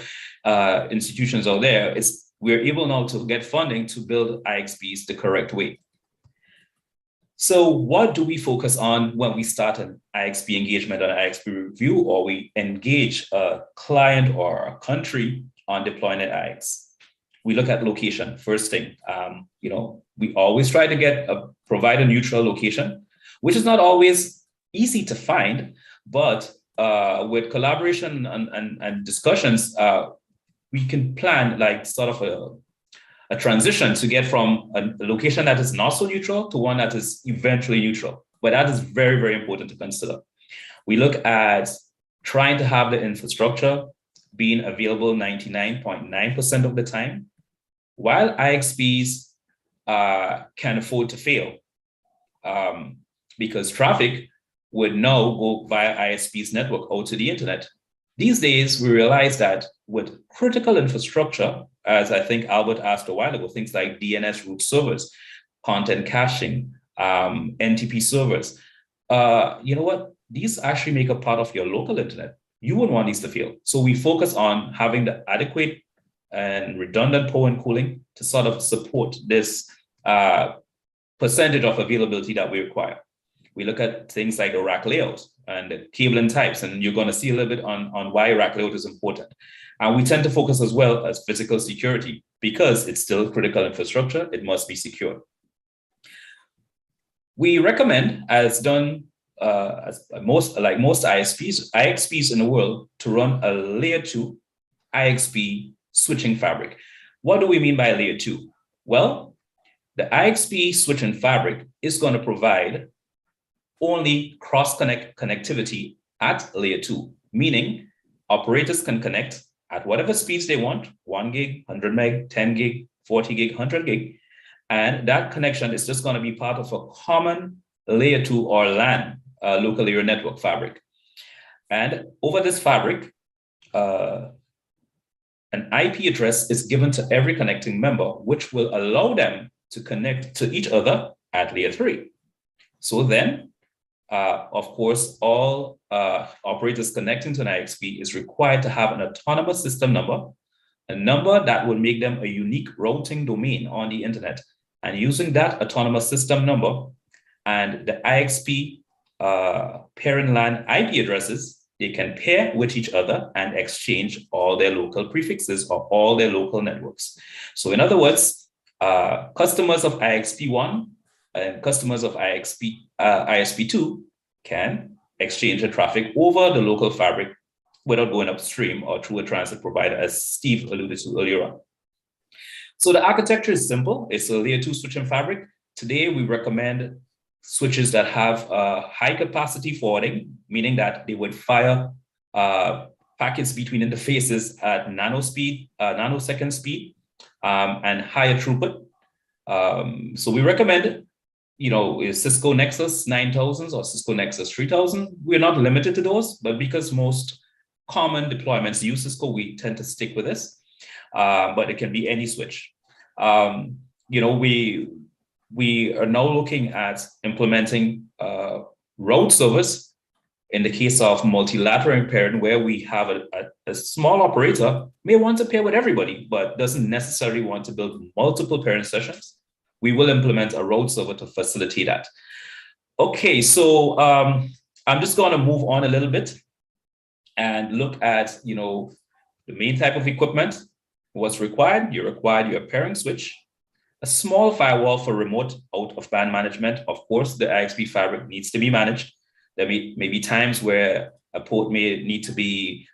institutions out there, we're able now to get funding to build IXPs the correct way. So what do we focus on when we start an IXP engagement or an IXP review, or we engage a client or a country on deploying an IX? We look at location first thing. We always try to provide a neutral location, which is not always easy to find, but with collaboration and discussions, we can plan like sort of a transition to get from a location that is not so neutral to one that is eventually neutral. But that is very, very important to consider. We look at trying to have the infrastructure being available 99.9% of the time, while IXPs can afford to fail because traffic would now go via ISP's network out to the internet. These days, we realize that with critical infrastructure, as I think Albert asked a while ago, things like DNS root servers, content caching, NTP servers, you know what? These actually make a part of your local internet. You wouldn't want these to fail. So we focus on having the adequate and redundant power and cooling to sort of support this percentage of availability that we require. We look at things like the rack layout and the cabling types, and you're going to see a little bit on why rack layout is important. And we tend to focus as well as physical security because it's still critical infrastructure. It must be secure. We recommend, as done as most IXPs in the world, to run a layer 2 IXP switching fabric. What do we mean by layer 2? Well, the IXP switching fabric is going to provide only cross-connect connectivity at layer 2, meaning operators can connect at whatever speeds they want, 1 gig, 100 meg, 10 gig, 40 gig, 100 gig. And that connection is just going to be part of a common layer 2 or LAN, local area network fabric. And over this fabric, an IP address is given to every connecting member, which will allow them to connect to each other at layer 3. So then, of course, all operators connecting to an IXP is required to have an autonomous system number, a number that will make them a unique routing domain on the internet. And using that autonomous system number and the IXP pairing LAN IP addresses, they can pair with each other and exchange all their local prefixes or all their local networks. So in other words, customers of IXP1 and customers of ISP2 can exchange the traffic over the local fabric without going upstream or through a transit provider, as Steve alluded to earlier on. So the architecture is simple. It's a layer 2 switching fabric. Today, we recommend switches that have high capacity forwarding, meaning that they would fire packets between interfaces at nanosecond speed, and higher throughput. So we recommend, Cisco Nexus 9000s or Cisco Nexus 3000. We're not limited to those, but because most common deployments use Cisco, we tend to stick with this, but it can be any switch. We are now looking at implementing route service in the case of multilateral pairing, where we have a small operator may want to pair with everybody, but doesn't necessarily want to build multiple pairing sessions. We will implement a route server to facilitate that. Okay, so I'm just going to move on a little bit and look at, the main type of equipment. What's required? You're required your pairing switch, a small firewall for remote out-of-band management. Of course, the IXP fabric needs to be managed. There may be times where a port may need to be,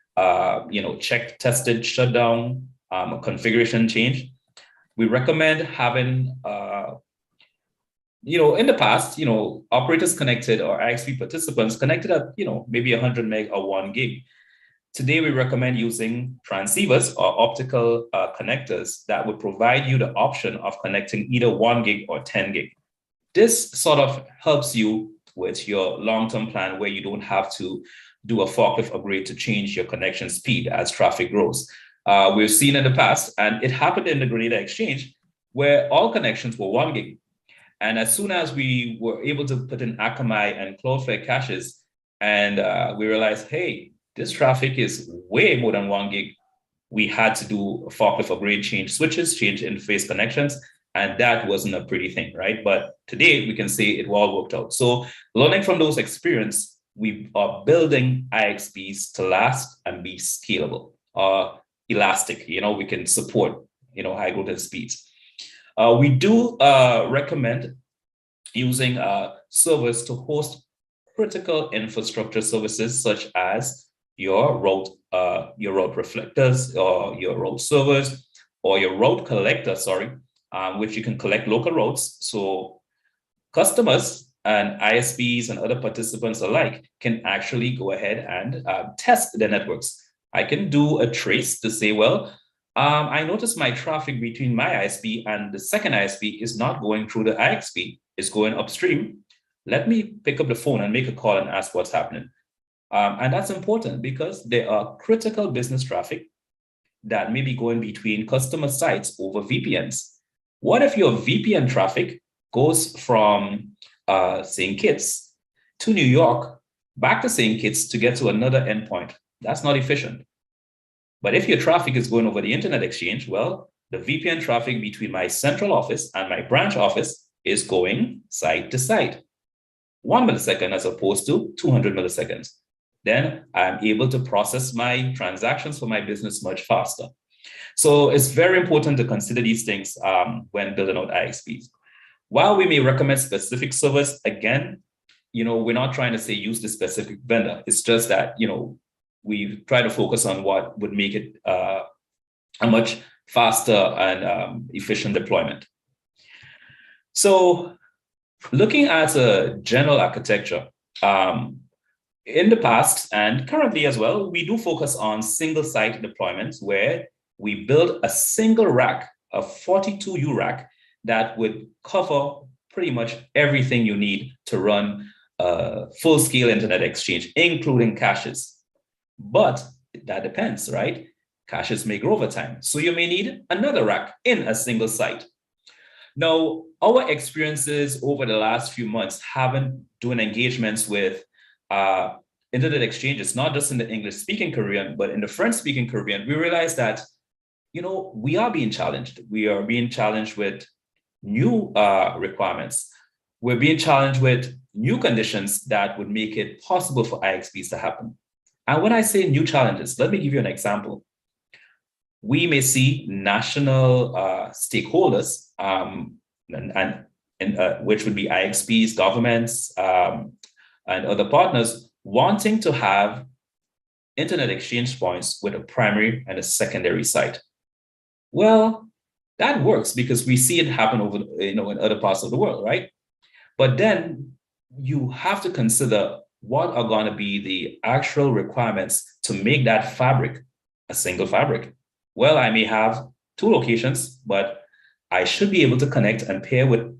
checked, tested, shut down, a configuration change. We recommend having, in the past, operators connected or IXP participants connected at, maybe 100 meg or 1 gig. Today, we recommend using transceivers or optical connectors that would provide you the option of connecting either 1 gig or 10 gig. This sort of helps you with your long-term plan where you don't have to do a forklift upgrade to change your connection speed as traffic grows. We've seen in the past, and it happened in the Grenada Exchange, where all connections were 1 gig. And as soon as we were able to put in Akamai and Cloudflare caches, and we realized, hey, this traffic is way more than 1 gig. We had to do a forklift upgrade, change switches, change interface connections, and that wasn't a pretty thing, right? But today we can say it all worked out. So learning from those experiences, we are building IXPs to last and be scalable, elastic. We can support, high growth speeds. We do recommend using servers to host critical infrastructure services such as your route reflectors or your route servers or your route collector, which you can collect local routes. So customers and ISPs and other participants alike can actually go ahead and test their networks. I can do a trace to say, well, I noticed my traffic between my ISP and the second ISP is not going through the IXP, it's going upstream. Let me pick up the phone and make a call and ask what's happening. And that's important because there are critical business traffic that may be going between customer sites over VPNs. What if your VPN traffic goes from St. Kitts to New York, back to St. Kitts to get to another endpoint? That's not efficient. But if your traffic is going over the internet exchange, well, the VPN traffic between my central office and my branch office is going site to site. 1 millisecond as opposed to 200 milliseconds. Then I'm able to process my transactions for my business much faster. So it's very important to consider these things when building out IXPs. While we may recommend specific servers, again, we're not trying to say use the specific vendor. It's just that, we try to focus on what would make it a much faster and efficient deployment. So looking at a general architecture, in the past and currently as well, we do focus on single site deployments where we build a single rack, a 42U rack that would cover pretty much everything you need to run a full-scale internet exchange, including caches. but that depends, right? Caches may grow over time. So you may need another rack in a single site. Now, our experiences over the last few months doing engagements with internet exchanges, not just in the English-speaking Caribbean, but in the French-speaking Caribbean, we realized that, we are being challenged. We are being challenged with new requirements. We're being challenged with new conditions that would make it possible for IXPs to happen. And when I say new challenges, let me give you an example. We may see national stakeholders, which would be IXPs, governments, and other partners wanting to have internet exchange points with a primary and a secondary site. Well, that works because we see it happen over, in other parts of the world, right? But then you have to consider what are going to be the actual requirements to make that fabric a single fabric. Well, I may have 2 locations, but I should be able to connect and pair with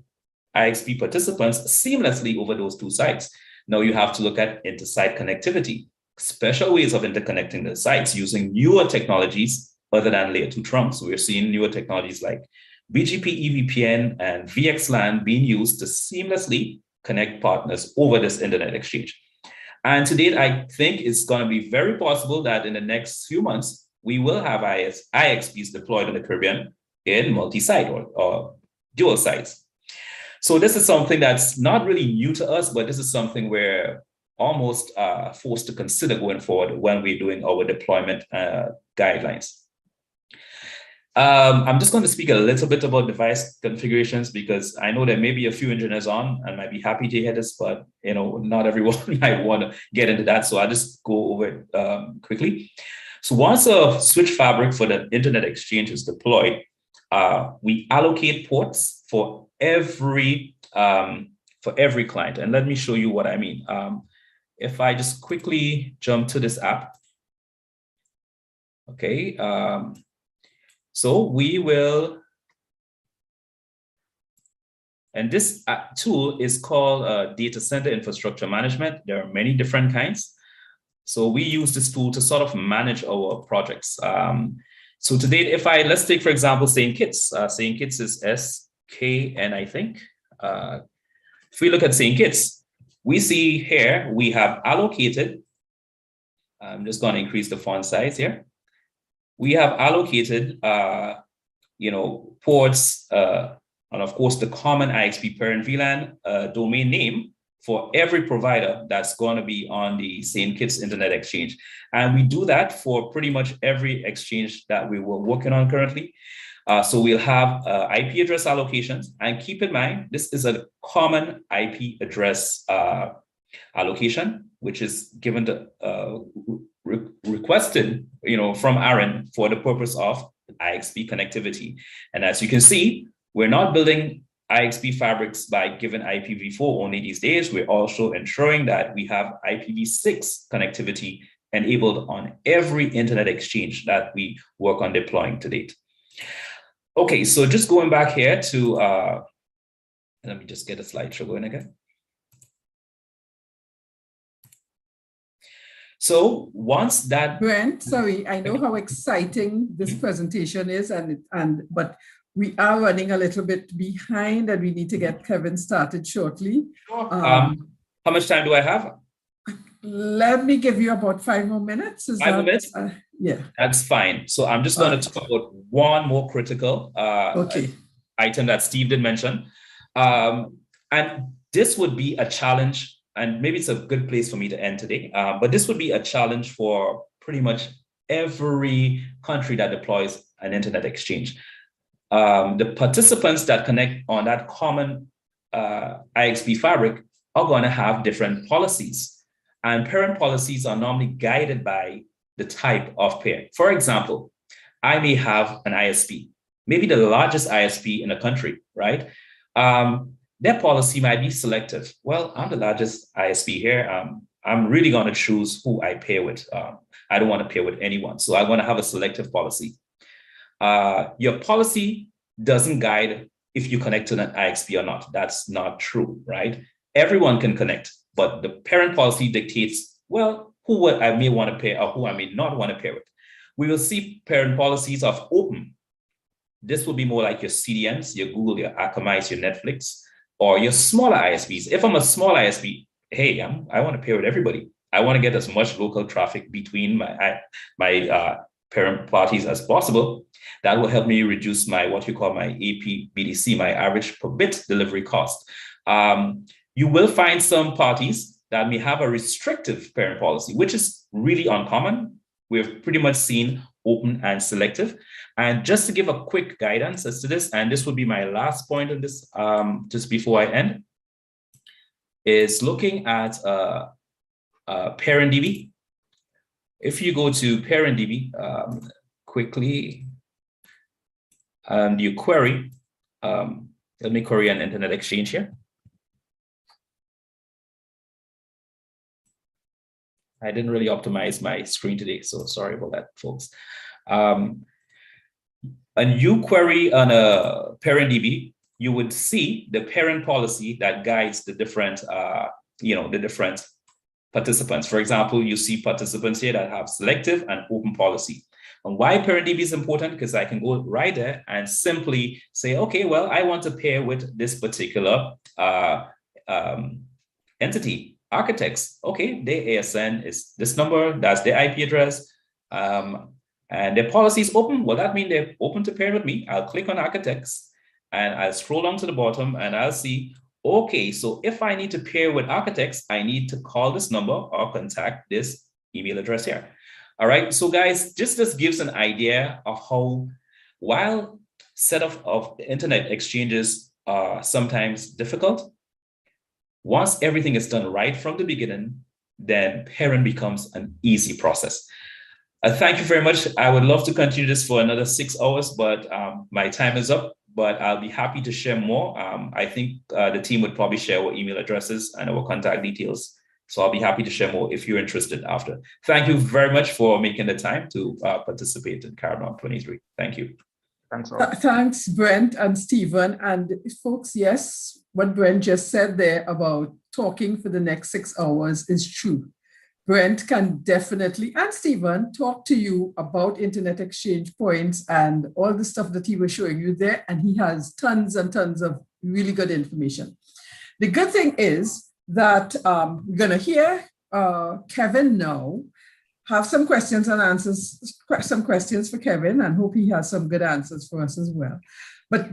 IXP participants seamlessly over those 2 sites. Now you have to look at inter-site connectivity, special ways of interconnecting the sites using newer technologies other than layer 2 trunks. We're seeing newer technologies like BGP EVPN and VXLAN being used to seamlessly connect partners over this internet exchange. And to date, I think it's going to be very possible that in the next few months, we will have IXPs deployed in the Caribbean in multi-site or dual sites. So this is something that's not really new to us, but this is something we're almost forced to consider going forward when we're doing our deployment guidelines. I'm just going to speak a little bit about device configurations because I know there may be a few engineers on and might be happy to hear this, but not everyone might want to get into that. So I'll just go over it quickly. So once a switch fabric for the internet exchange is deployed, we allocate ports for every client. And let me show you what I mean. If I just quickly jump to this app, okay. So we will, and this tool is called Data Center Infrastructure Management. There are many different kinds. So we use this tool to sort of manage our projects. So to date, let's take, for example, St. Kitts. St. Kitts is SKN, I think. If we look at St. Kitts, we see here, we have allocated, I'm just going to increase the font size here. We have allocated, ports, and of course, the common IXP parent VLAN domain name for every provider that's going to be on the St. Kitts Internet Exchange. And we do that for pretty much every exchange that we were working on currently. So we'll have IP address allocations. And keep in mind, this is a common IP address allocation, which is given to requested, from ARIN for the purpose of IXP connectivity. And as you can see, we're not building IXP fabrics by giving IPv4 only these days. We're also ensuring that we have IPv6 connectivity enabled on every internet exchange that we work on deploying to date. Okay, so just going back here to, let me just get a slideshow going again. So once that— Brent, sorry, I know how exciting this presentation is, but we are running a little bit behind and we need to get Kevin started shortly. How much time do I have? Let me give you about 5 more minutes. Is 5 more minutes? Yeah. That's fine. So I'm just going to talk about one more critical item that Steve did mention. And this would be a challenge, and maybe it's a good place for me to end today, but this would be a challenge for pretty much every country that deploys an internet exchange. The participants that connect on that common IXP fabric are going to have different policies. And parent policies are normally guided by the type of pair. For example, I may have an ISP, maybe the largest ISP in the country, right? Their policy might be selective. Well, I'm the largest ISP here. I'm really going to choose who I pair with. I don't want to pair with anyone. So I'm going to have a selective policy. Your policy doesn't guide if you connect to an IXP or not. That's not true, right? Everyone can connect, but the parent policy dictates, well, who I may want to pair or who I may not want to pair with. We will see parent policies of open. This will be more like your CDNs, your Google, your Akamai, your Netflix, or your smaller ISPs. If I'm a small ISP, hey, I want to pair with everybody. I want to get as much local traffic between my parent parties as possible. That will help me reduce my, what you call my APBDC, my average per bit delivery cost. You will find some parties that may have a restrictive parent policy, which is really uncommon. We've pretty much seen open and selective. And just to give a quick guidance as to this, and this will be my last point on this, just before I end, is looking at ParentDB. If you go to ParentDB quickly, and you query, let me query an internet exchange here. I didn't really optimize my screen today, so sorry about that, folks. And you query on a ParentDB, you would see the parent policy that guides the different, the different participants. For example, you see participants here that have selective and open policy. And why ParentDB is important? Because I can go right there and simply say, okay, well, I want to pair with this particular entity. Architects, okay, their ASN is this number, that's their IP address, and their policy is open. Well, that means they're open to pair with me. I'll click on architects and I'll scroll down to the bottom and I'll see, okay, so if I need to pair with architects, I need to call this number or contact this email address here. All right, so guys, this gives an idea of how, while setup of internet exchanges are sometimes difficult, once everything is done right from the beginning, then parent becomes an easy process. Thank you very much. I would love to continue this for another 6 hours, but my time is up, but I'll be happy to share more. I think the team would probably share our email addresses and our contact details. So I'll be happy to share more if you're interested after. Thank you very much for making the time to participate in CaribNOG 23. Thank you. Thanks, all. Thanks, Brent and Stephen. And folks, yes, what Brent just said there about talking for the next 6 hours is true. Brent can definitely, and Stephen, talk to you about internet exchange points and all the stuff that he was showing you there. And he has tons and tons of really good information. The good thing is that we're going to hear Kevin now have some questions and answers, some questions for Kevin, and hope he has some good answers for us as well. But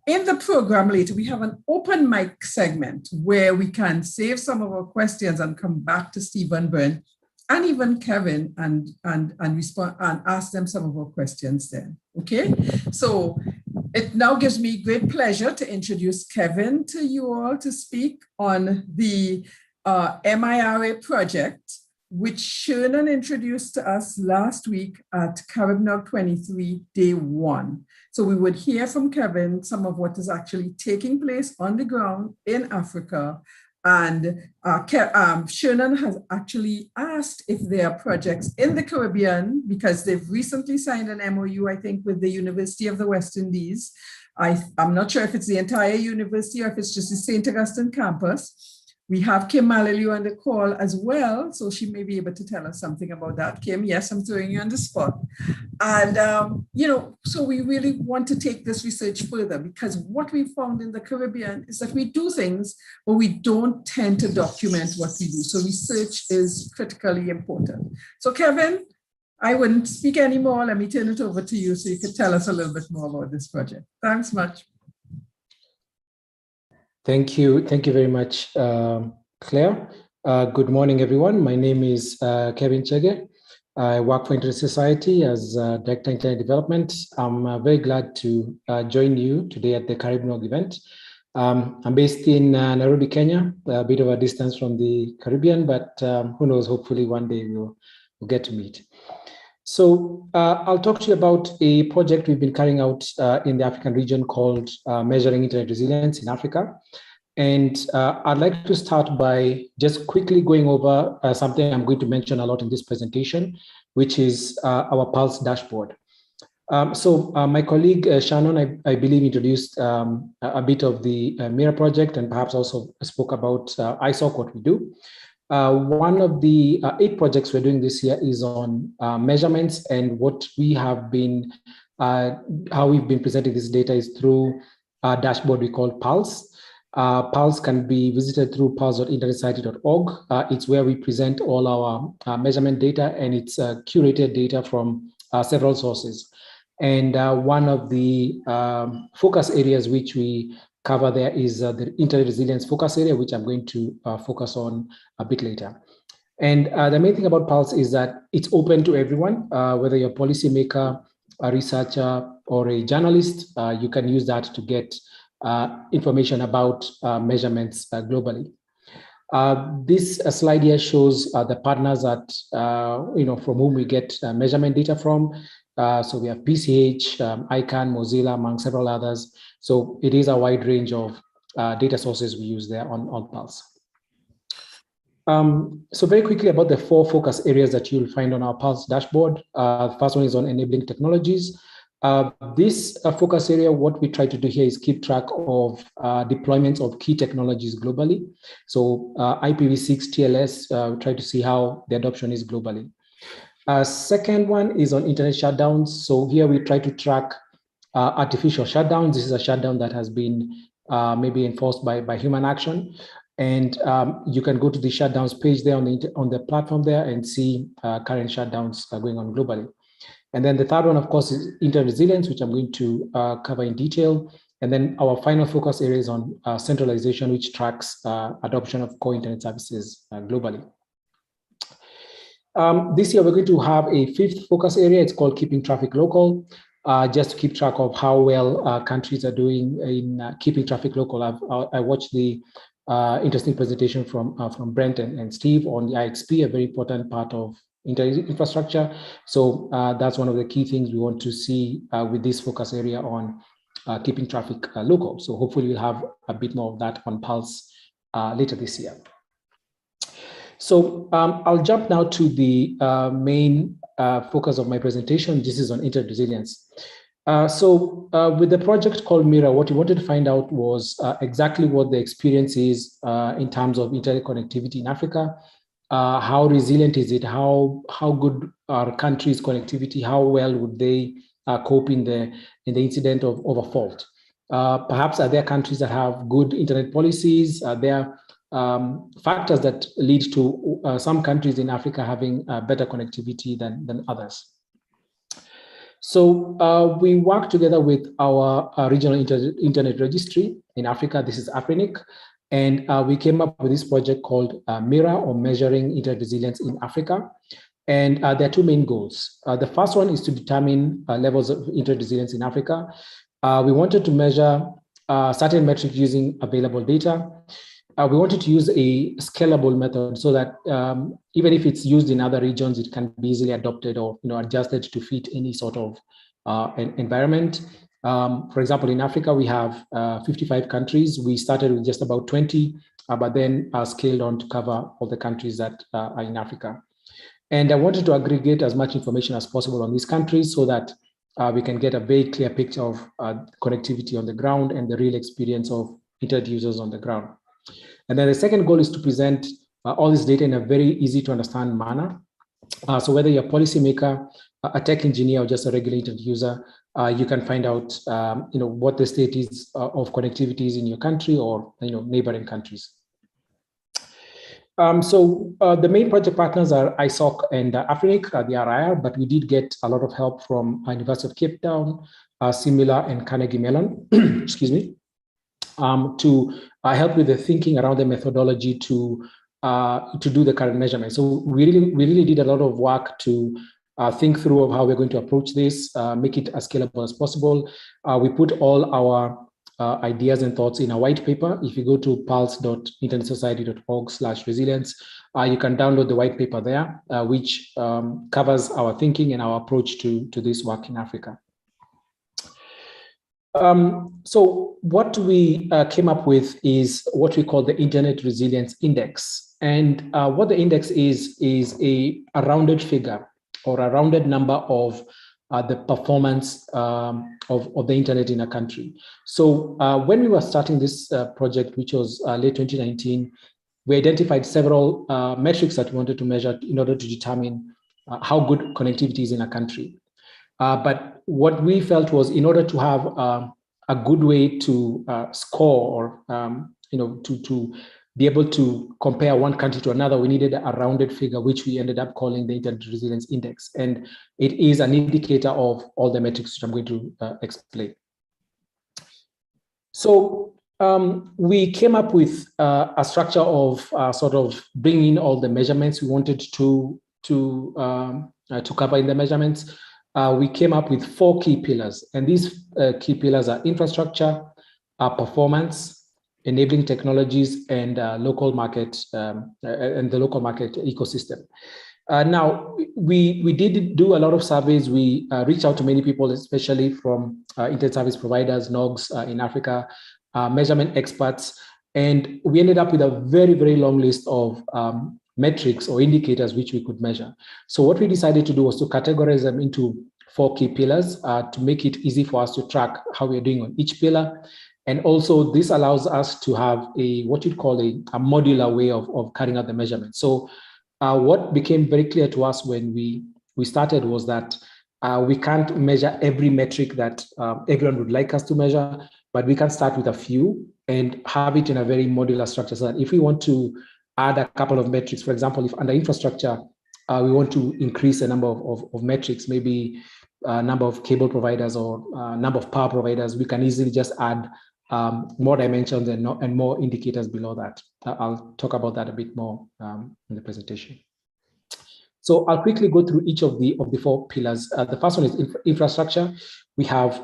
in the program later, we have an open mic segment where we can save some of our questions and come back to Stephen, Brent, and even Kevin and respond and ask them some of our questions then. Okay, so it now gives me great pleasure to introduce Kevin to you all to speak on the MIRA project, which Shernan introduced to us last week at CaribNOG 23, day 1. So we would hear from Kevin some of what is actually taking place on the ground in Africa. And Shernan has actually asked if there are projects in the Caribbean, because they've recently signed an MOU, I think, with the University of the West Indies. I'm not sure if it's the entire university or if it's just the St. Augustine campus. We have Kim Maliliu on the call as well, so she may be able to tell us something about that. Kim, yes, I'm throwing you on the spot. And, so we really want to take this research further, because what we found in the Caribbean is that we do things, but we don't tend to document what we do. So research is critically important. So Kevin, I wouldn't speak anymore. Let me turn it over to you so you could tell us a little bit more about this project. Thanks much. Thank you very much, Claire. Good morning, everyone. My name is Kevin Chege. I work for Internet Society as Director of Internet Development. I'm very glad to join you today at the CaribNOG event. I'm based in Nairobi, Kenya, a bit of a distance from the Caribbean, but who knows, hopefully one day we'll get to meet. So I'll talk to you about a project we've been carrying out in the African region called Measuring Internet Resilience in Africa. And I'd like to start by just quickly going over something I'm going to mention a lot in this presentation, which is our Pulse dashboard. So my colleague Shannon, I believe, introduced a bit of the MIRA project and perhaps also spoke about ISOC, what we do. One of the 8 projects we're doing this year is on measurements, and what we have been, how we've been presenting this data is through a dashboard we call Pulse. Pulse can be visited through pulse.internetsociety.org. It's where we present all our measurement data, and it's curated data from several sources. And one of the focus areas which we cover there is the internet resilience focus area, which I'm going to focus on a bit later. And the main thing about Pulse is that it's open to everyone, whether you're a policymaker, a researcher, or a journalist. You can use that to get information about measurements globally. This slide here shows the partners that from whom we get measurement data from. So we have PCH, ICANN, Mozilla, among several others. So it is a wide range of data sources we use there on Pulse. So very quickly about the 4 focus areas that you'll find on our Pulse dashboard. The first one is on enabling technologies. This focus area, what we try to do here is keep track of deployments of key technologies globally. So IPv6, TLS, we try to see how the adoption is globally. Second one is on internet shutdowns. So here we try to track artificial shutdowns. This is a shutdown that has been maybe enforced by human action. And you can go to the shutdowns page there on the platform there and see current shutdowns going on globally. And then the third one, of course, is internet resilience, which I'm going to cover in detail. And then our final focus area is on centralization, which tracks adoption of core internet services globally. This year, we're going to have a 5th focus area. It's called keeping traffic local, just to keep track of how well countries are doing in keeping traffic local. I watched the interesting presentation from Brent and Steve on the IXP, a very important part of internet infrastructure. So that's one of the key things we want to see with this focus area on keeping traffic local. So hopefully we'll have a bit more of that on Pulse later this year. So I'll jump now to the main focus of my presentation. This is on internet resilience. With the project called MIRA, what we wanted to find out was exactly what the experience is in terms of internet connectivity in Africa. How resilient is it? How good are countries' connectivity? How well would they cope in the incident of a fault? Perhaps are there countries that have good internet policies? Are there factors that lead to some countries in Africa having better connectivity than others? So we work together with our regional internet registry in Africa. This is ARIN. And we came up with this project called MIRA, or Measuring Internet Resilience in Africa. And there are 2 main goals. The first one is to determine levels of internet resilience in Africa. We wanted to measure certain metrics using available data. We wanted to use a scalable method so that even if it's used in other regions, it can be easily adopted or adjusted to fit any sort of environment. For example, in Africa, we have 55 countries. We started with just about 20, but then scaled on to cover all the countries that are in Africa. And I wanted to aggregate as much information as possible on these countries so that we can get a very clear picture of connectivity on the ground and the real experience of internet users on the ground. And then the second goal is to present all this data in a very easy to understand manner. So whether you're a policymaker, a tech engineer, or just a regular internet user, you can find out what the state is of connectivity is in your country or neighboring countries. The main project partners are ISOC and ARIN, the RIR, but we did get a lot of help from University of Cape Town, Simula, and Carnegie Mellon, excuse me, to help with the thinking around the methodology to do the current measurement. So we really did a lot of work to think through of how we're going to approach this, make it as scalable as possible. We put all our ideas and thoughts in a white paper. If you go to pulse.internetsociety.org/resilience, you can download the white paper there, which covers our thinking and our approach to this work in Africa. So what we came up with is what we call the Internet Resilience Index. And what the index is a rounded figure or a rounded number of the performance of the internet in a country. So when we were starting this project, which was late 2019, we identified several metrics that we wanted to measure in order to determine how good connectivity is in a country. But what we felt was, in order to have a good way to score, or to be able to compare one country to another, we needed a rounded figure, which we ended up calling the Internet Resilience Index. And it is an indicator of all the metrics which I'm going to explain. So we came up with a structure of sort of bringing all the measurements we wanted to cover in the measurements. We came up with 4 key pillars, and these key pillars are infrastructure, performance, enabling technologies, and local market and the local market ecosystem. Now, we did do a lot of surveys. We reached out to many people, especially from internet service providers, NOGs in Africa, measurement experts, and we ended up with a very, very long list of metrics or indicators which we could measure. So what we decided to do was to categorize them into 4 key pillars to make it easy for us to track how we're doing on each pillar. And also this allows us to have what you'd call a modular way of carrying out the measurement. So what became very clear to us when we started was that we can't measure every metric that everyone would like us to measure, but we can start with a few and have it in a very modular structure, so that if we want to add a couple of metrics, for example, if under infrastructure, we want to increase the number of metrics, maybe number of cable providers or number of power providers, we can easily just add more dimensions and more indicators below that. I'll talk about that a bit more in the presentation. So I'll quickly go through each of the 4 pillars. The first one is infrastructure. We have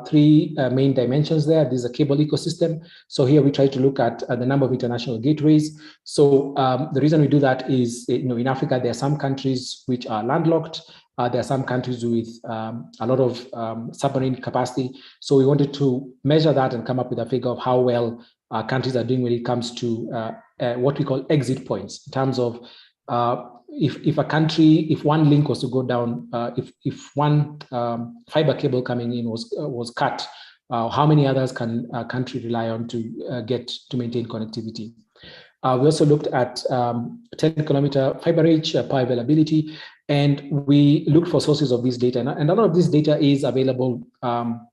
3 main dimensions there. This is a cable ecosystem. So here we try to look at the number of international gateways. So the reason we do that is, in Africa, there are some countries which are landlocked. There are some countries with a lot of submarine capacity. So we wanted to measure that and come up with a figure of how well countries are doing when it comes to what we call exit points, in terms of if a country, if one link was to go down, if one fiber cable coming in was cut, how many others can a country rely on to get to maintain connectivity? We also looked at 10-kilometer fiber reach, power availability, and we looked for sources of this data. And a lot of this data is available from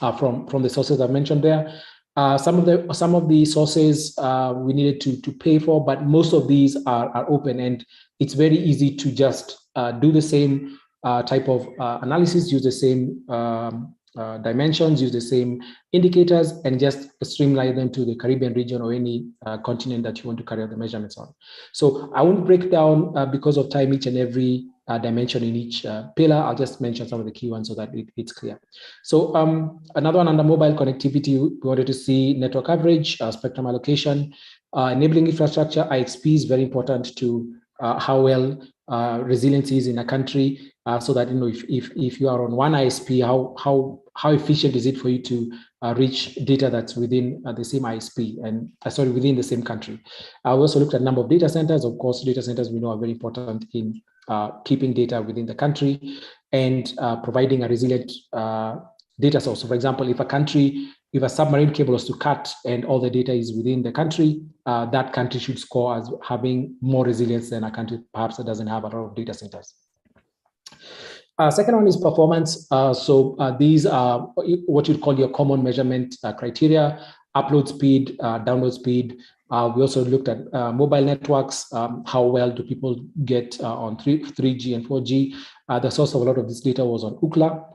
the sources I've mentioned there. Some of the sources we needed to pay for, but most of these are open, and it's very easy to just do the same type of analysis, use the same dimensions, use the same indicators, and just streamline them to the Caribbean region or any continent that you want to carry out the measurements on. So I won't break down because of time each and every dimension in each pillar. I'll just mention some of the key ones so that it's clear. So another one under mobile connectivity, we wanted to see network coverage, spectrum allocation, enabling infrastructure. IXP is very important to how well resilience is in a country, so that if you are on one ISP, how efficient is it for you to reach data that's within the same ISP and within the same country. We also looked at number of data centers. Of course, data centers we know are very important in keeping data within the country and providing a resilient data source. So for example, if a submarine cable was to cut and all the data is within the country, that country should score as having more resilience than a country perhaps that doesn't have a lot of data centers. Second one is performance. These are what you'd call your common measurement criteria: upload speed, download speed. We also looked at mobile networks. How well do people get on 3G and 4G? The source of a lot of this data was on Ookla.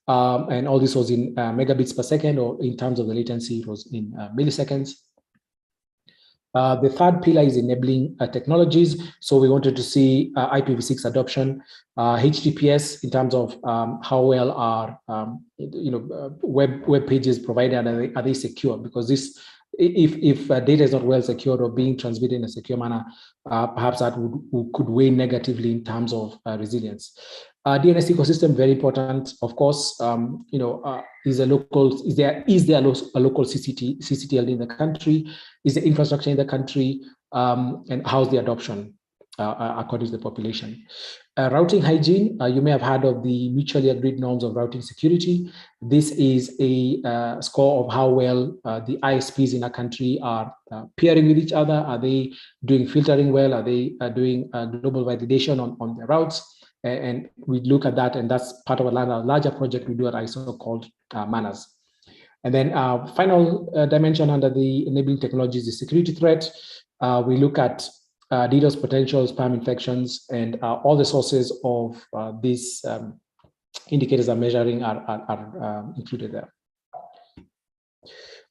And all this was in megabits per second, or in terms of the latency, it was in milliseconds. The third pillar is enabling technologies. So we wanted to see IPv6 adoption, HTTPS in terms of how well are web pages provided, are they secure? Because this, if data is not well secured or being transmitted in a secure manner, perhaps that could weigh negatively in terms of resilience. DNS ecosystem, very important, of course. Is there a local CCTL in the country? Is the infrastructure in the country? And how's the adoption? according to the population. Routing hygiene, you may have heard of the mutually agreed norms of routing security. This is a score of how well the ISPs in a country are peering with each other. Are they doing filtering well? Are they doing global validation on their routes? And we look at that, and that's part of a larger project we do at ISO called Manners. And then final dimension under the enabling technologies is security threat. We look at DDoS potential, spam infections, and all the sources of these indicators are measuring are included there.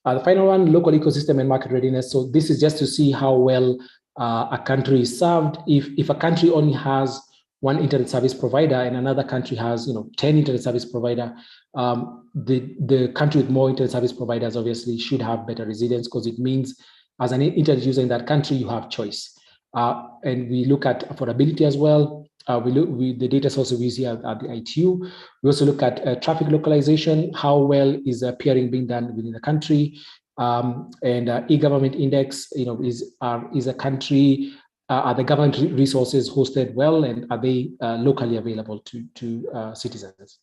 The final one, local ecosystem and market readiness. So this is just to see how well a country is served. If a country only has one internet service provider and another country has 10 internet service provider, the country with more internet service providers obviously should have better resilience, because it means as an internet user in that country, you have choice. And we look at affordability as well. The data sources we see at the ITU. We also look at traffic localization. How well is peering being done within the country? And e-government index, is a country, are the government resources hosted well, and are they locally available to citizens?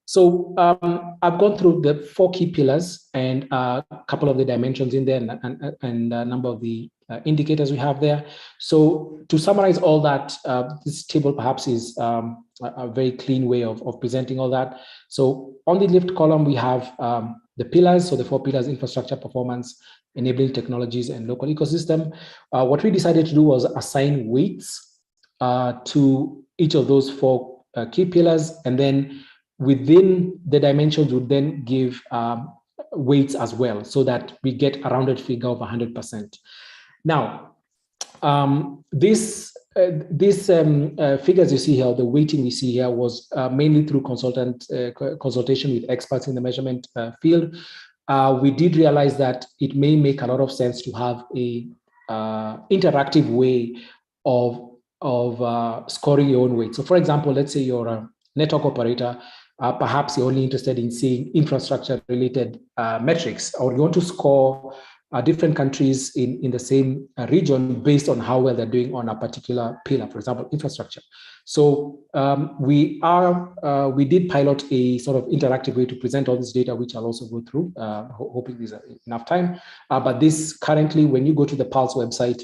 So I've gone through the 4 key pillars and a couple of the dimensions in there, and a number of the indicators we have there. So to summarize all that, this table perhaps is a very clean way of presenting all that. So on the left column, we have the pillars. So the 4 pillars: infrastructure, performance, enabling technologies, and local ecosystem. What we decided to do was assign weights to each of those 4 key pillars, and then within the dimensions would then give weights as well, so that we get a rounded figure of 100%. Now, these figures you see here, the weighting we see here, was mainly through consultation with experts in the measurement field. We did realize that it may make a lot of sense to have a interactive way of scoring your own weight. So for example, let's say you're a network operator, perhaps you're only interested in seeing infrastructure-related metrics, or you want to score different countries in the same region based on how well they're doing on a particular pillar, for example, infrastructure. So we did pilot a sort of interactive way to present all this data, which I'll also go through, hoping there's enough time. But this currently, when you go to the Pulse website,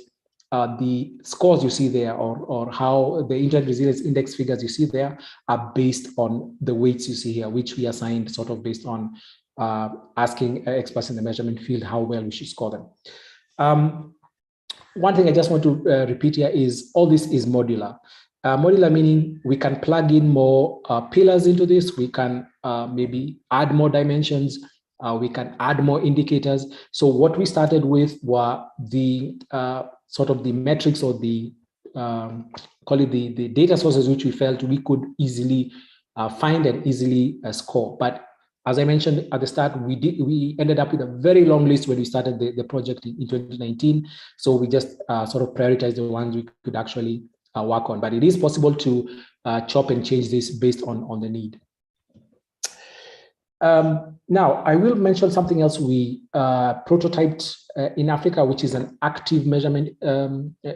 the scores you see there, or how the Internet Resilience Index figures you see there, are based on the weights you see here, which we assigned sort of based on asking experts in the measurement field how well we should score them. One thing I just want to repeat here is all this is modular. Modular meaning we can plug in more pillars into this. We can maybe add more dimensions. We can add more indicators. So what we started with were the sort of the metrics, or the call it the data sources, which we felt we could easily find and easily score. But as I mentioned at the start, we ended up with a very long list when we started the project in 2019. So we just sort of prioritized the ones we could actually work on. But it is possible to chop and change this based on the need. Now, I will mention something else we prototyped in Africa, which is an active measurement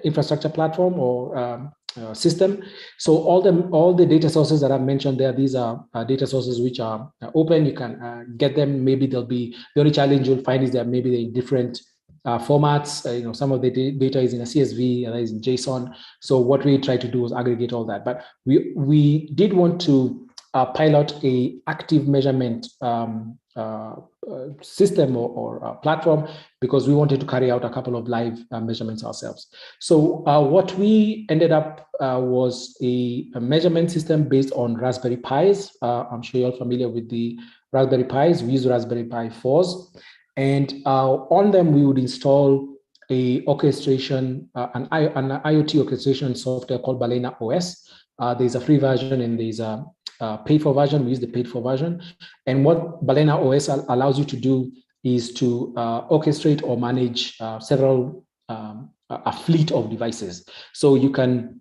infrastructure platform or system. So all the data sources that I've mentioned there, these are data sources which are open. You can get them. Maybe the only challenge you'll find is that maybe they're in different formats. Some of the data is in a CSV, and is in JSON. So what we try to do is aggregate all that. But we did want to pilot a active measurement system or platform, because we wanted to carry out a couple of live measurements ourselves. So what we ended up was a measurement system based on Raspberry Pis. I'm sure you're familiar with the Raspberry Pis. We use Raspberry Pi 4s, and on them we would install a orchestration, an IoT orchestration software called Balena OS. There's a free version and there's a paid for version. We use the paid for version. And what Balena OS allows you to do is to orchestrate or manage a fleet of devices. So you can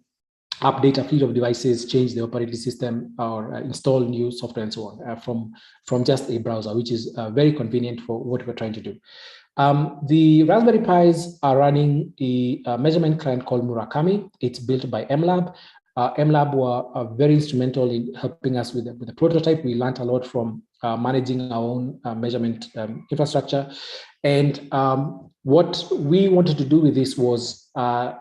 update a fleet of devices, change the operating system, or install new software and so on from just a browser, which is very convenient for what we're trying to do. The Raspberry Pis are running a measurement client called Murakami. It's built by MLab. MLab were very instrumental in helping us with the prototype. We learned a lot from managing our own measurement infrastructure. And what we wanted to do with this was,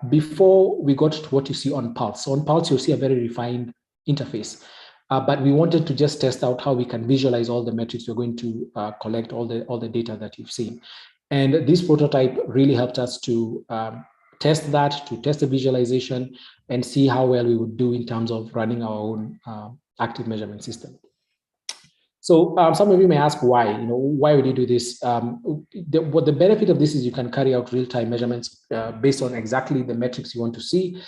before we got to what you see on Pulse. So on Pulse, you'll see a very refined interface. But we wanted to just test out how we can visualize all the metrics we're going to collect, all the data that you've seen. And this prototype really helped us to test that, to test the visualization and see how well we would do in terms of running our own active measurement system. So some of you may ask why, why would you do this? What the benefit of this is you can carry out real-time measurements based on exactly the metrics you want to see.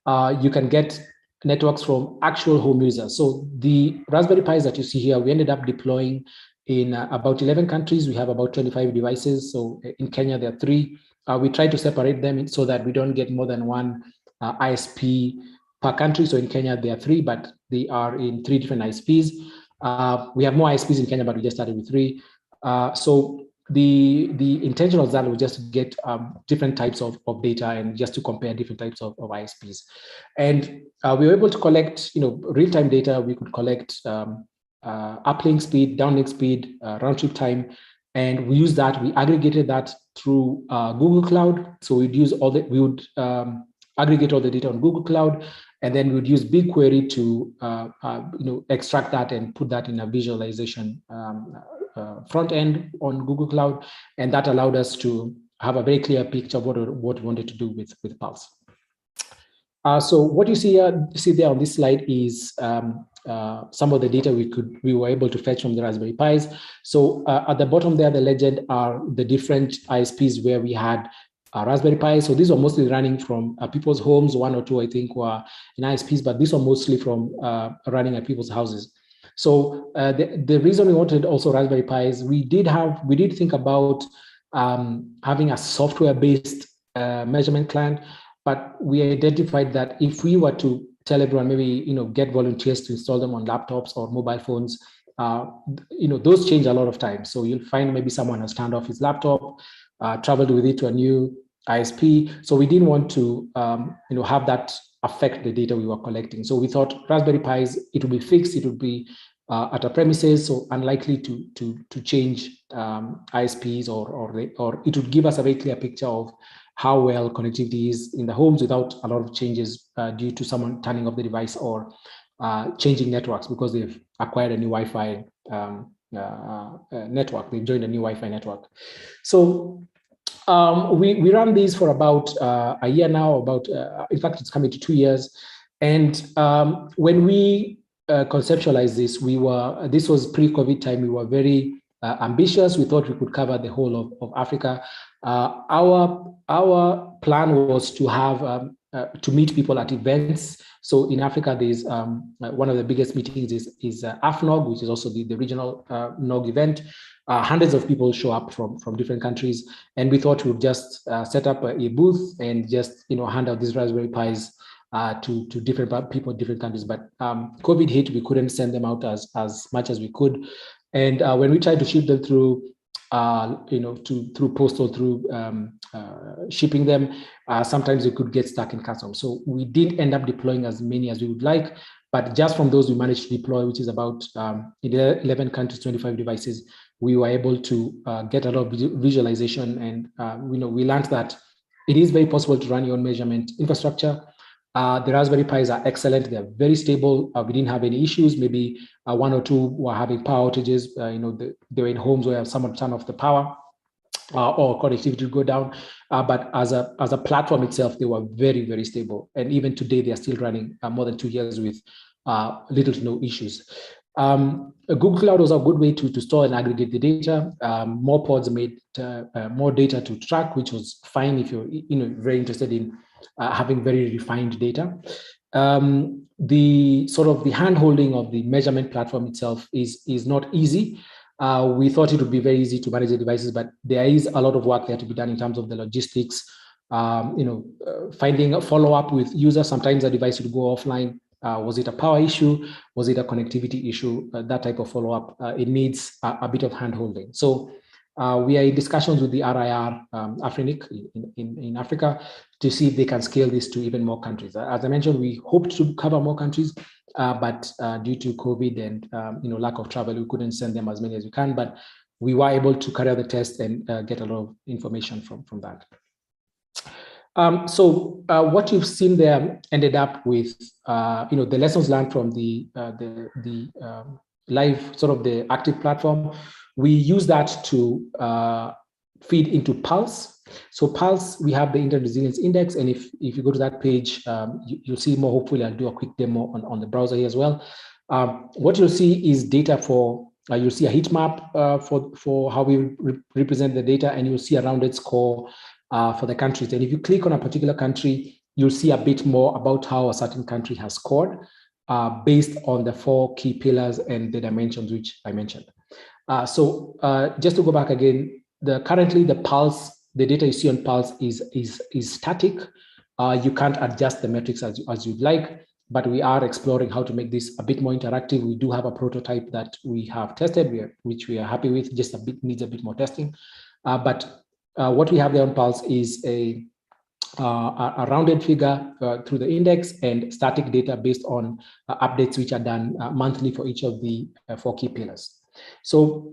You can get networks from actual home users. So the Raspberry Pis that you see here, we ended up deploying in about 11 countries. We have about 25 devices. So in Kenya, there are 3. We try to separate them so that we don't get more than one ISP per country. So in Kenya, there are 3, but they are in 3 different ISPs. We have more ISPs in Kenya, but we just started with 3. So the intention of that was just to get different types of data and just to compare different types of ISPs. And we were able to collect, real-time data. We could collect uplink speed, downlink speed, round trip time, and we used that. We aggregated that through Google Cloud. So we would aggregate all the data on Google Cloud, and then we would use BigQuery to extract that and put that in a visualization front end on Google Cloud, and that allowed us to have a very clear picture of what we wanted to do with Pulse. So what you see there on this slide is some of the data we were able to fetch from the Raspberry Pis. So at the bottom there, the legend are the different ISPs where we had Raspberry Pi. So these are mostly running from people's homes. 1 or 2, I think, were in ISPs, but these are mostly from running at people's houses. So the reason we wanted also Raspberry Pis, we did think about having a software-based measurement client, but we identified that if we were to tell everyone, maybe get volunteers to install them on laptops or mobile phones, those change a lot of times. So you'll find maybe someone has turned off his laptop, traveled with it to a new ISP. So we didn't want to have that affect the data we were collecting. So we thought Raspberry Pis, it would be fixed, it would be at a premises, so unlikely to change ISPs or it would give us a very clear picture of how well connectivity is in the homes without a lot of changes due to someone turning off the device or changing networks because they've acquired a new Wi-Fi network. They've joined a new Wi-Fi network. So we ran these for about a year now, in fact, it's coming to 2 years. And when we conceptualized this, this was pre-COVID time, we were very ambitious. We thought we could cover the whole of Africa. Our plan was to have to meet people at events. So in Africa, there's one of the biggest meetings is AFNOG, which is also the regional NOG event. Hundreds of people show up from different countries, and we thought we would just set up a booth and just hand out these Raspberry Pis to different people in different countries. But COVID hit, we couldn't send them out as much as we could. And when we tried to ship them through, through postal, through shipping them, sometimes we could get stuck in customs. So we didn't end up deploying as many as we would like, but just from those we managed to deploy, which is about 11 countries, 25 devices, we were able to get a lot of visualization. And we learned that it is very possible to run your own measurement infrastructure. The Raspberry Pis are excellent. They're very stable. We didn't have any issues. Maybe 1 or 2 were having power outages. They were in homes where someone turned off the power or connectivity would go down. But as a platform itself, they were very, very stable. And even today, they are still running more than 2 years with little to no issues. Google Cloud was a good way to store and aggregate the data. More pods made more data to track, which was fine if you're very interested in having very refined data. The sort of the hand-holding of the measurement platform itself is not easy. We thought it would be very easy to manage the devices, but there is a lot of work there to be done in terms of the logistics. Finding a follow-up with users. Sometimes a device would go offline. Was it a power issue? Was it a connectivity issue? That type of follow-up, it needs a bit of hand-holding. So We are in discussions with the RIR Afrinic in Africa to see if they can scale this to even more countries. As I mentioned, we hoped to cover more countries, but due to COVID and lack of travel, we couldn't send them as many as we can. But we were able to carry out the test and get a lot of information from that. So what you've seen there ended up with the lessons learned from the live sort of the active platform. We use that to feed into Pulse. So Pulse, we have the Internet Resilience Index, and if you go to that page, you'll see more. Hopefully, I'll do a quick demo on the browser here as well. What you'll see is data for. You'll see a heat map for how we represent the data, and you'll see a rounded score for the countries. And if you click on a particular country, you'll see a bit more about how a certain country has scored based on the 4 key pillars and the dimensions which I mentioned. So just to go back again, currently the Pulse, the data you see on Pulse is static. You can't adjust the metrics as you'd like, but we are exploring how to make this a bit more interactive. We do have a prototype that we have tested, which we are happy with, just needs a bit more testing. But what we have there on Pulse is a rounded figure through the index and static data based on updates which are done monthly for each of the 4 key pillars. So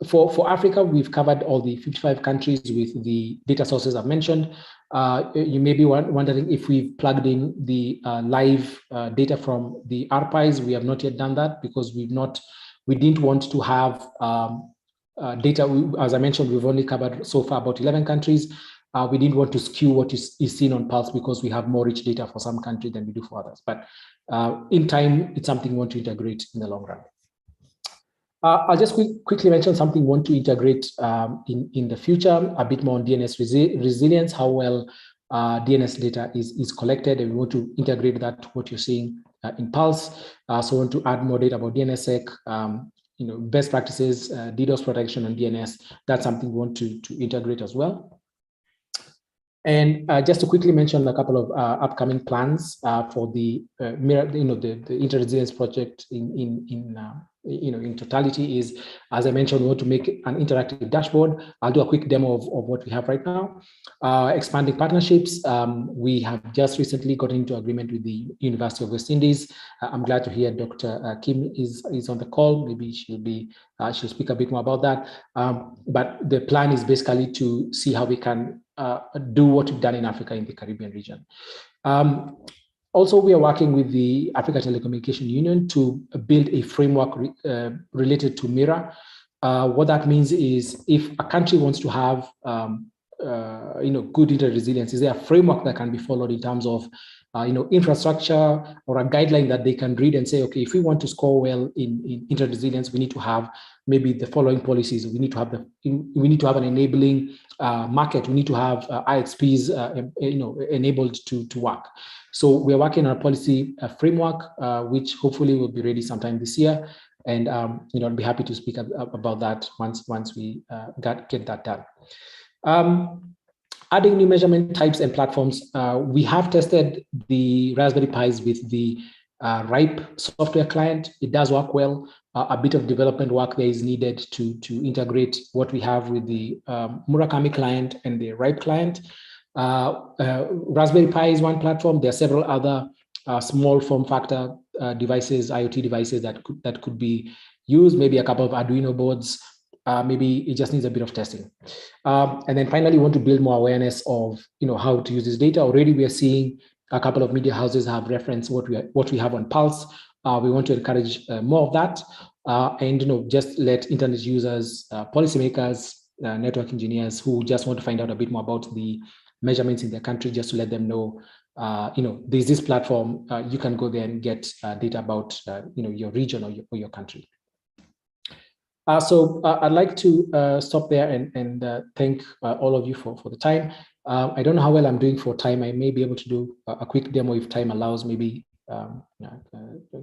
for Africa, we've covered all the 55 countries with the data sources I've mentioned. You may be wondering if we've plugged in the live data from the ARPIs. We have not yet done that because we didn't want to have data. As I mentioned, we've only covered so far about 11 countries. We didn't want to skew what is seen on Pulse because we have more rich data for some countries than we do for others. But in time, it's something we want to integrate in the long run. I'll just quickly mention something we want to integrate in the future, a bit more on DNS resilience, how well DNS data is collected, and we want to integrate that to what you're seeing in Pulse. So we want to add more data about DNSSEC, best practices, DDoS protection on DNS. That's something we want to integrate as well. And just to quickly mention a couple of upcoming plans for the the inter-resilience project in totality is, as I mentioned, we want to make an interactive dashboard. I'll do a quick demo of what we have right now. Expanding partnerships. We have just recently got into agreement with the University of West Indies. I'm glad to hear Dr. Kim is on the call. Maybe she'll speak a bit more about that. But the plan is basically to see how we can do what we've done in Africa in the Caribbean region. Also, we are working with the Africa Telecommunication Union to build a framework related to MIRA. What that means is if a country wants to have good inter-resilience, is there a framework that can be followed in terms of infrastructure or a guideline that they can read and say, okay, if we want to score well in inter-resilience, we need to have maybe the following policies. We need to have an enabling market. We need to have IXPs enabled to work. So we're working on a policy framework, which hopefully will be ready sometime this year. And I'll be happy to speak about that once we get that done. Adding new measurement types and platforms. We have tested the Raspberry Pis with the RIPE software client. It does work well. A bit of development work there is needed to integrate what we have with the Murakami client and the RIPE client. Raspberry Pi is one platform. There are several other small form factor devices, IoT devices that could be used, maybe a couple of Arduino boards. Maybe it just needs a bit of testing. And then finally, we want to build more awareness of how to use this data. Already we are seeing a couple of media houses have referenced what we have on Pulse. We want to encourage more of that, and just let internet users, policymakers, network engineers who just want to find out a bit more about the measurements in their country, just to let them know, there's this platform, you can go there and get data about your region or your country. So I'd like to stop there and thank all of you for the time. I don't know how well I'm doing for time. I may be able to do a quick demo if time allows. Maybe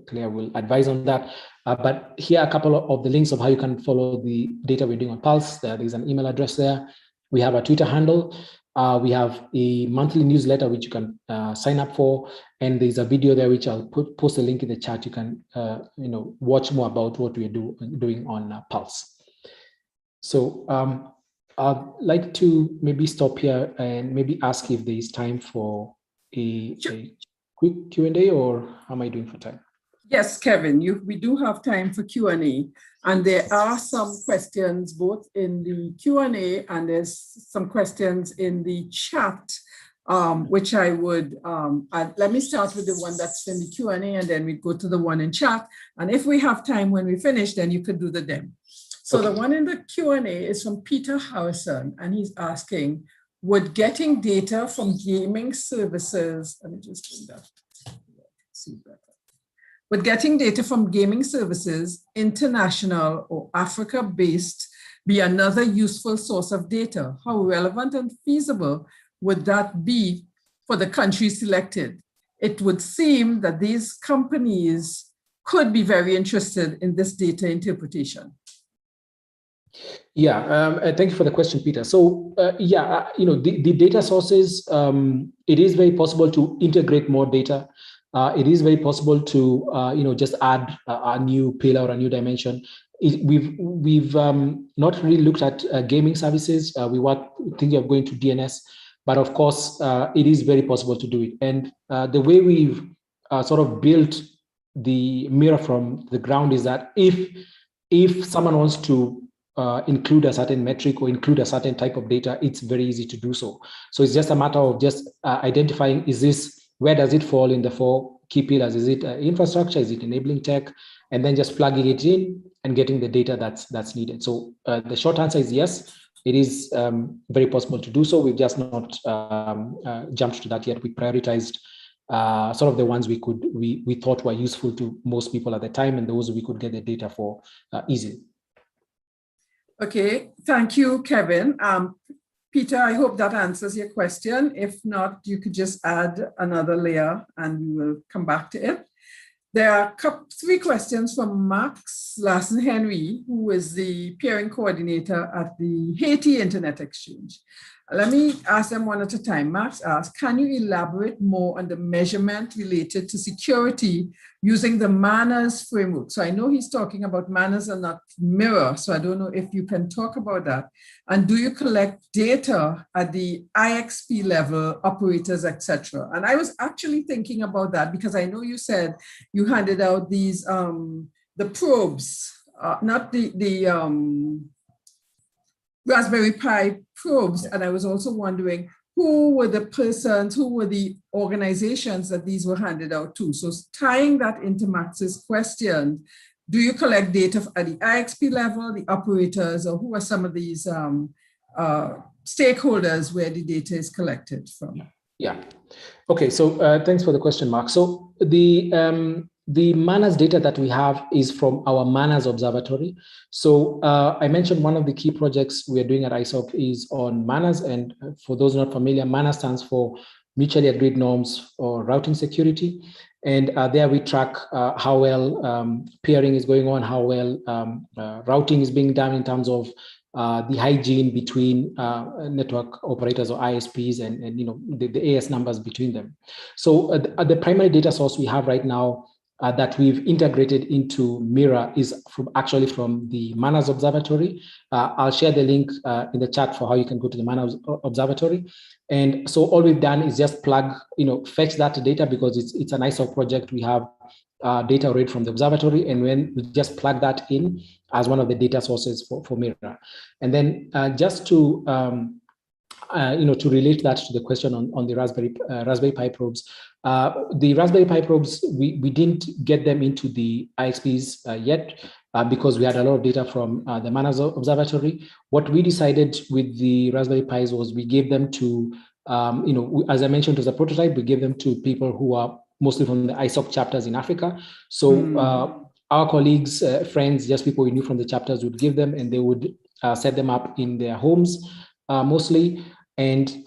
Claire will advise on that. But here are a couple of the links of how you can follow the data we're doing on Pulse. There is an email address there. We have a Twitter handle. We have a monthly newsletter which you can sign up for, and there's a video there which I'll post a link in the chat. You can watch more about what we're doing on Pulse. So I'd like to maybe stop here and maybe ask if there is time for a quick Q&A, or how am I doing for time? Yes, Kevin, we do have time for Q&A, and there are some questions both in the Q&A and there's some questions in the chat, which I would, let me start with the one that's in the Q&A, and then we go to the one in chat. And if we have time when we finish, then you could do the dem. So okay. The one in the Q&A is from Peter Harrison, and he's asking, would getting data from gaming services, let me just bring that, see that. Would getting data from gaming services, international or Africa-based, be another useful source of data? How relevant and feasible would that be for the countries selected? It would seem that these companies could be very interested in this data interpretation. Yeah, thank you for the question, Peter. So the data sources, it is very possible to integrate more data. It is very possible to just add a new pillar or a new dimension. We've not really looked at gaming services. We were thinking of going to DNS, but of course it is very possible to do it. And the way we've sort of built the mirror from the ground is that if someone wants to include a certain metric or include a certain type of data, it's very easy to do so. So it's just a matter of just identifying, where does it fall in the 4 key pillars? Is it infrastructure? Is it enabling tech? And then just plugging it in and getting the data that's needed. So the short answer is yes, it is very possible to do so. We've just not jumped to that yet. We prioritized sort of the ones we thought were useful to most people at the time, and those we could get the data for easily. Okay, thank you, Kevin. Peter, I hope that answers your question. If not, you could just add another layer and we will come back to it. There are 3 questions from Max Lassen-Henry, who is the peering coordinator at the Haiti Internet Exchange. Let me ask them one at a time. Max asks, can you elaborate more on the measurement related to security using the manners framework? So I know he's talking about manners and not mirror. So I don't know if you can talk about that. And do you collect data at the IXP level, operators, etc.? And I was actually thinking about that because I know you said you handed out these, the probes, not the Raspberry Pi probes. And I was also wondering who were the persons, who were the organizations that these were handed out to? So tying that into Max's question, do you collect data at the IXP level, the operators, or who are some of these stakeholders where the data is collected from? Yeah. Okay, so thanks for the question, Mark. So the manners data that we have is from our manners observatory. So I mentioned one of the key projects we are doing at ISOC is on manners. And for those not familiar, manners stands for mutually agreed norms or routing security. And there we track how well peering is going on, how well routing is being done in terms of the hygiene between network operators or ISPs and the AS numbers between them. So the primary data source we have right now that we've integrated into Mira is actually from the Manners Observatory. I'll share the link in the chat for how you can go to the Manners Observatory. And so all we've done is just plug, fetch that data because it's an ISOC project. We have data already from the observatory, and when we just plug that in as one of the data sources for Mira. And then just to to relate that to the question on the Raspberry Pi probes, the Raspberry Pi probes, we didn't get them into the IXPs yet because we had a lot of data from the Manners Observatory. What we decided with the Raspberry Pis was we gave them to, as I mentioned, as a prototype, we gave them to people who are mostly from the ISOC chapters in Africa. So our colleagues, friends, just people we knew from the chapters would give them, and they would set them up in their homes mostly. And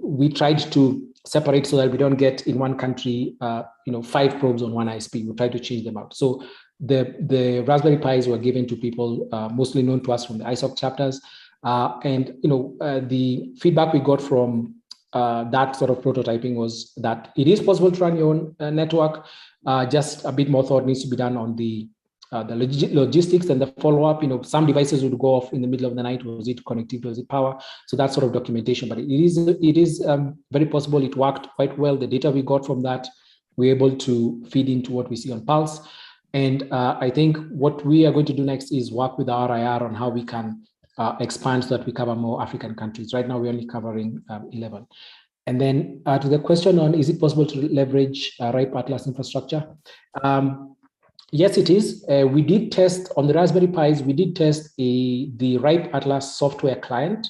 we tried to separate so that we don't get in one country 5 probes on one ISP. We tried to change them out. So the Raspberry Pis were given to people mostly known to us from the ISOC chapters. And the feedback we got from that sort of prototyping was that it is possible to run your own network. Just a bit more thought needs to be done on the logistics and the follow-up. Some devices would go off in the middle of the night. Was it connectivity? Was it power? So that sort of documentation. But it is very possible it worked quite well. The data we got from that, we're able to feed into what we see on Pulse. And I think what we are going to do next is work with our IR on how we can expand so that we cover more African countries. Right now, we're only covering 11. And then to the question on, is it possible to leverage RIPE Atlas infrastructure? Yes, it is. We did test on the Raspberry Pis, we did test the RIPE Atlas software client,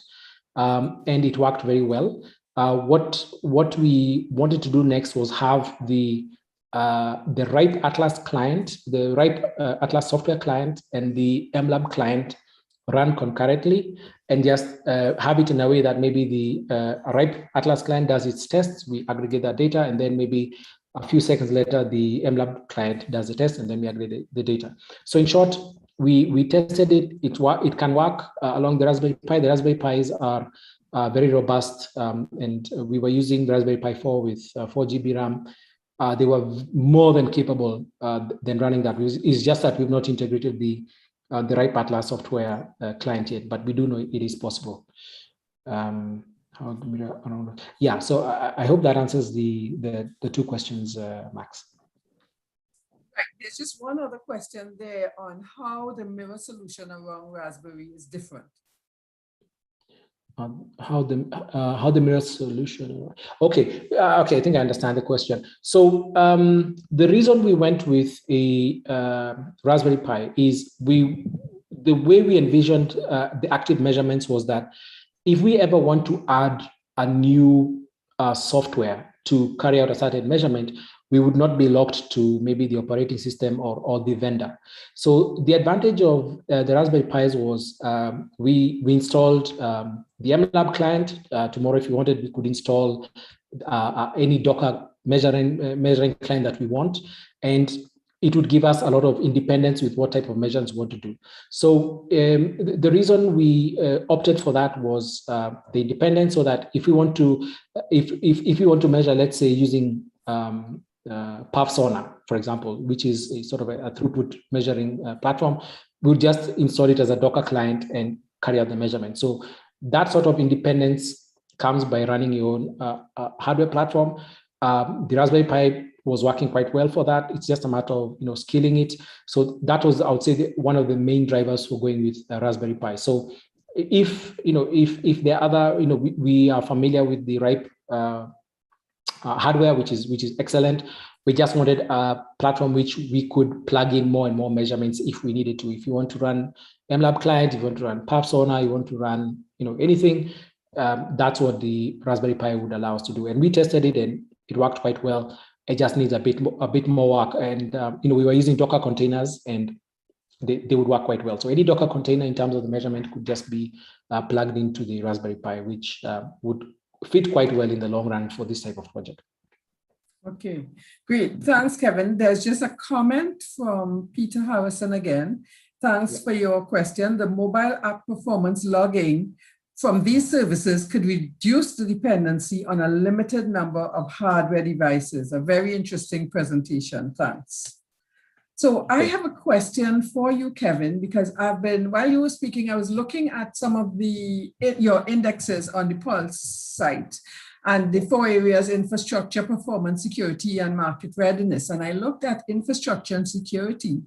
and it worked very well. What we wanted to do next was have the RIPE Atlas client, the RIPE Atlas software client, and the MLab client run concurrently, and just have it in a way that maybe the RIPE Atlas client does its tests, we aggregate that data, and then maybe a few seconds later, the MLab client does the test, and then we aggregate the data. So in short, we tested it. It can work along the Raspberry Pi. The Raspberry Pis are very robust, and we were using the Raspberry Pi 4 with 4 GB RAM. They were more than capable than running that. It's just that we've not integrated the RIPE Atlas software client yet, but we do know it is possible. Yeah, so I hope that answers the two questions, Max. Right. There's just one other question there on how the mirror solution around Raspberry is different. How the mirror solution? Okay, I think I understand the question. So the reason we went with a Raspberry Pi is the way we envisioned the active measurements was that if we ever want to add a new software to carry out a certain measurement, we would not be locked to maybe the operating system or the vendor. So the advantage of the Raspberry Pis was we installed the MLab client. Tomorrow, if you wanted, we could install any Docker measuring client that we want, and it would give us a lot of independence with what type of measurements we want to do. So the reason we opted for that was the independence, so that if we want to, if you want to measure, let's say using PubSonar, for example, which is a sort of a throughput measuring platform, we'll just install it as a Docker client and carry out the measurement. So that sort of independence comes by running your own hardware platform. The Raspberry Pi was working quite well for that. It's just a matter of scaling it. So that was, I would say, one of the main drivers for going with Raspberry Pi. So if there are other, we are familiar with the RIPE hardware, which is excellent. We just wanted a platform which we could plug in more and more measurements if we needed to. If you want to run MLab client, if you want to run PubSonar, you want to run anything, that's what the Raspberry Pi would allow us to do. And we tested it, and it worked quite well. It just needs a bit more work. And we were using Docker containers, and they would work quite well. So any Docker container in terms of the measurement could just be plugged into the Raspberry Pi, which would fit quite well in the long run for this type of project. Okay, great. Thanks, Kevin. There's just a comment from Peter Harrison again. Thanks for your question. The mobile app performance logging from these services could reduce the dependency on a limited number of hardware devices. A very interesting presentation. Thanks. So I have a question for you, Kevin, because while you were speaking, I was looking at some of your indexes on the Pulse site, and the 4 areas: infrastructure, performance, security, and market readiness. And I looked at infrastructure and security,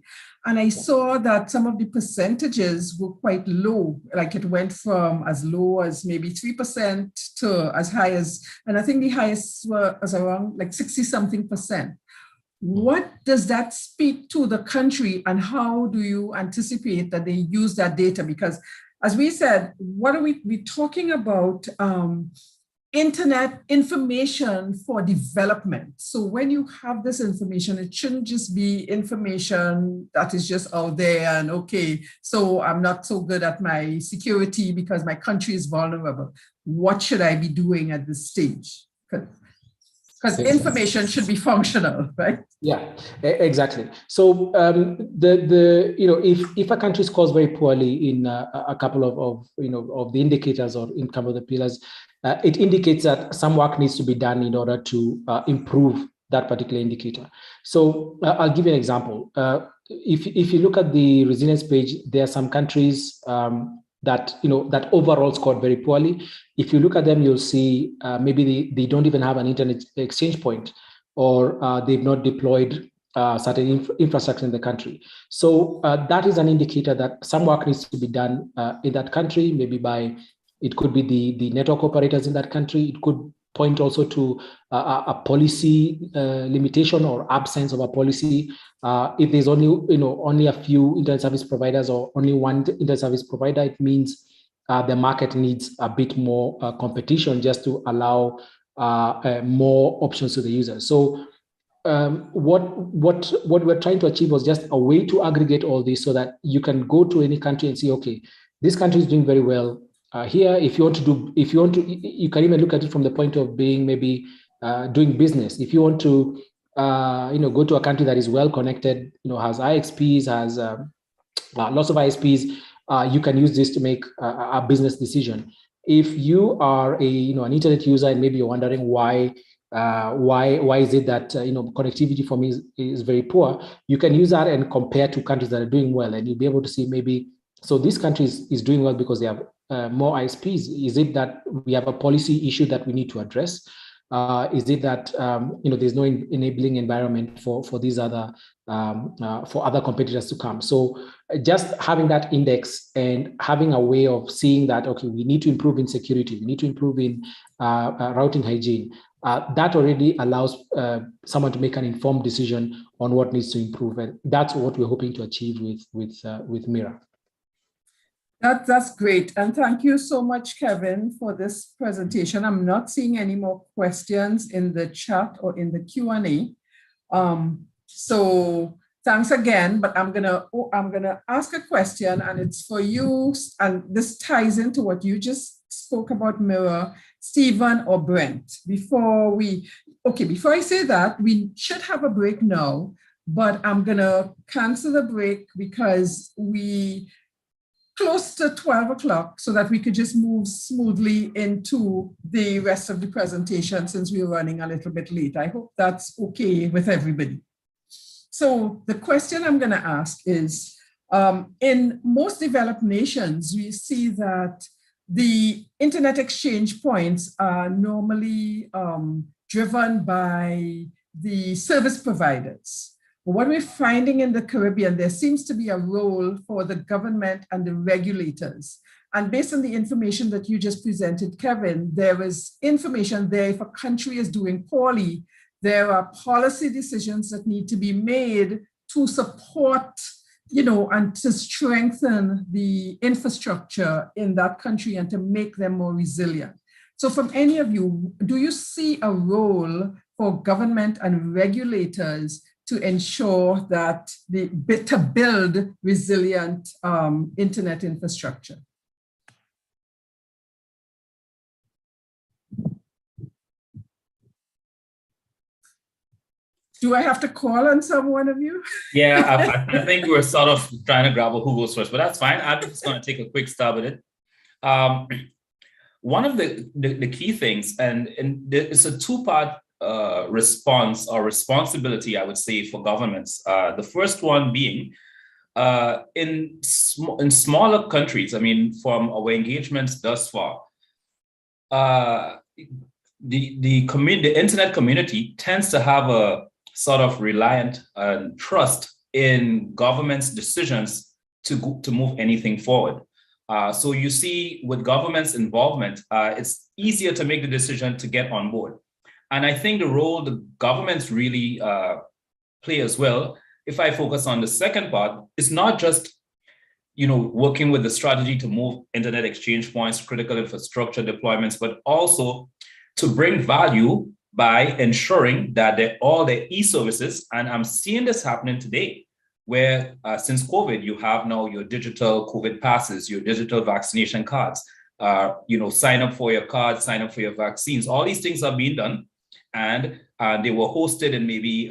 and I saw that some of the percentages were quite low. Like it went from as low as maybe 3% to as high as, and I think the highest was around like 60-something%. What does that speak to the country, and how do you anticipate that they use that data? Because as we said, what are we talking about? Internet information for development. So when you have this information, it shouldn't just be information that is just out there and okay, so I'm not so good at my security because my country is vulnerable. What should I be doing at this stage? Because information should be functional, right? Yeah, exactly. So if a country scores very poorly in a couple of the indicators or in some of the pillars, it indicates that some work needs to be done in order to improve that particular indicator. So I'll give you an example. If you look at the resilience page, there are some countries that overall scored very poorly. If you look at them, you'll see maybe they don't even have an internet exchange point, or they've not deployed certain infrastructure in the country. So that is an indicator that some work needs to be done in that country, maybe it could be the network operators in that country. It could point also to a policy limitation or absence of a policy. If there's only a few internet service providers or only one internet service provider, it means the market needs a bit more competition just to allow more options to the user. So what we're trying to achieve was just a way to aggregate all this so that you can go to any country and see, okay, this country is doing very well. Here, you can even look at it from the point of being maybe doing business. If you want to, go to a country that is well connected, has IXPs, has lots of ISPs, you can use this to make a business decision. If you are an internet user and maybe you're wondering why is it that connectivity for me is very poor, you can use that and compare to countries that are doing well, and you'll be able to see maybe, so this country is doing well because they have more ISPs. Is it that we have a policy issue that we need to address? Is it that there's no enabling environment for these other for other competitors to come? So just having that index and having a way of seeing that, okay, we need to improve in security, we need to improve in routing hygiene. That already allows someone to make an informed decision on what needs to improve, and that's what we're hoping to achieve with Mira. That's great. And thank you so much, Kevin, for this presentation. I'm not seeing any more questions in the chat or in the Q&A. So thanks again, but I'm gonna ask a question, and it's for you, and this ties into what you just spoke about, Mira, Stephen or Brent. Before I say that, we should have a break now, but I'm gonna cancel the break because we close to 12 o'clock so that we could just move smoothly into the rest of the presentation since we're running a little bit late. I hope that's okay with everybody. So the question I'm going to ask is, in most developed nations, we see that the internet exchange points are normally driven by the service providers. What we're finding in the Caribbean, there seems to be a role for the government and the regulators. And based on the information that you just presented, Kevin, there is information there. If a country is doing poorly, there are policy decisions that need to be made to support, and to strengthen the infrastructure in that country and to make them more resilient. So from any of you, do you see a role for government and regulators to ensure that to build resilient internet infrastructure? Do I have to call on someone of you? Yeah, I think we're sort of trying to grab who goes first, but that's fine. I'm just going to take a quick stab at it. One of the key things, and it's a two-part response or responsibility, I would say, for governments. The first one being in smaller countries, I mean, from our engagements thus far, the internet community tends to have a sort of reliant trust in government's decisions to move anything forward. So you see, with government's involvement, it's easier to make the decision to get on board. And I think the role the governments really play as well, if I focus on the second part, is not just working with the strategy to move internet exchange points, critical infrastructure deployments, but also to bring value by ensuring that all the e-services, and I'm seeing this happening today, where since COVID, you have now your digital COVID passes, your digital vaccination cards, sign up for your cards, sign up for your vaccines. All these things are being done, and they were hosted in maybe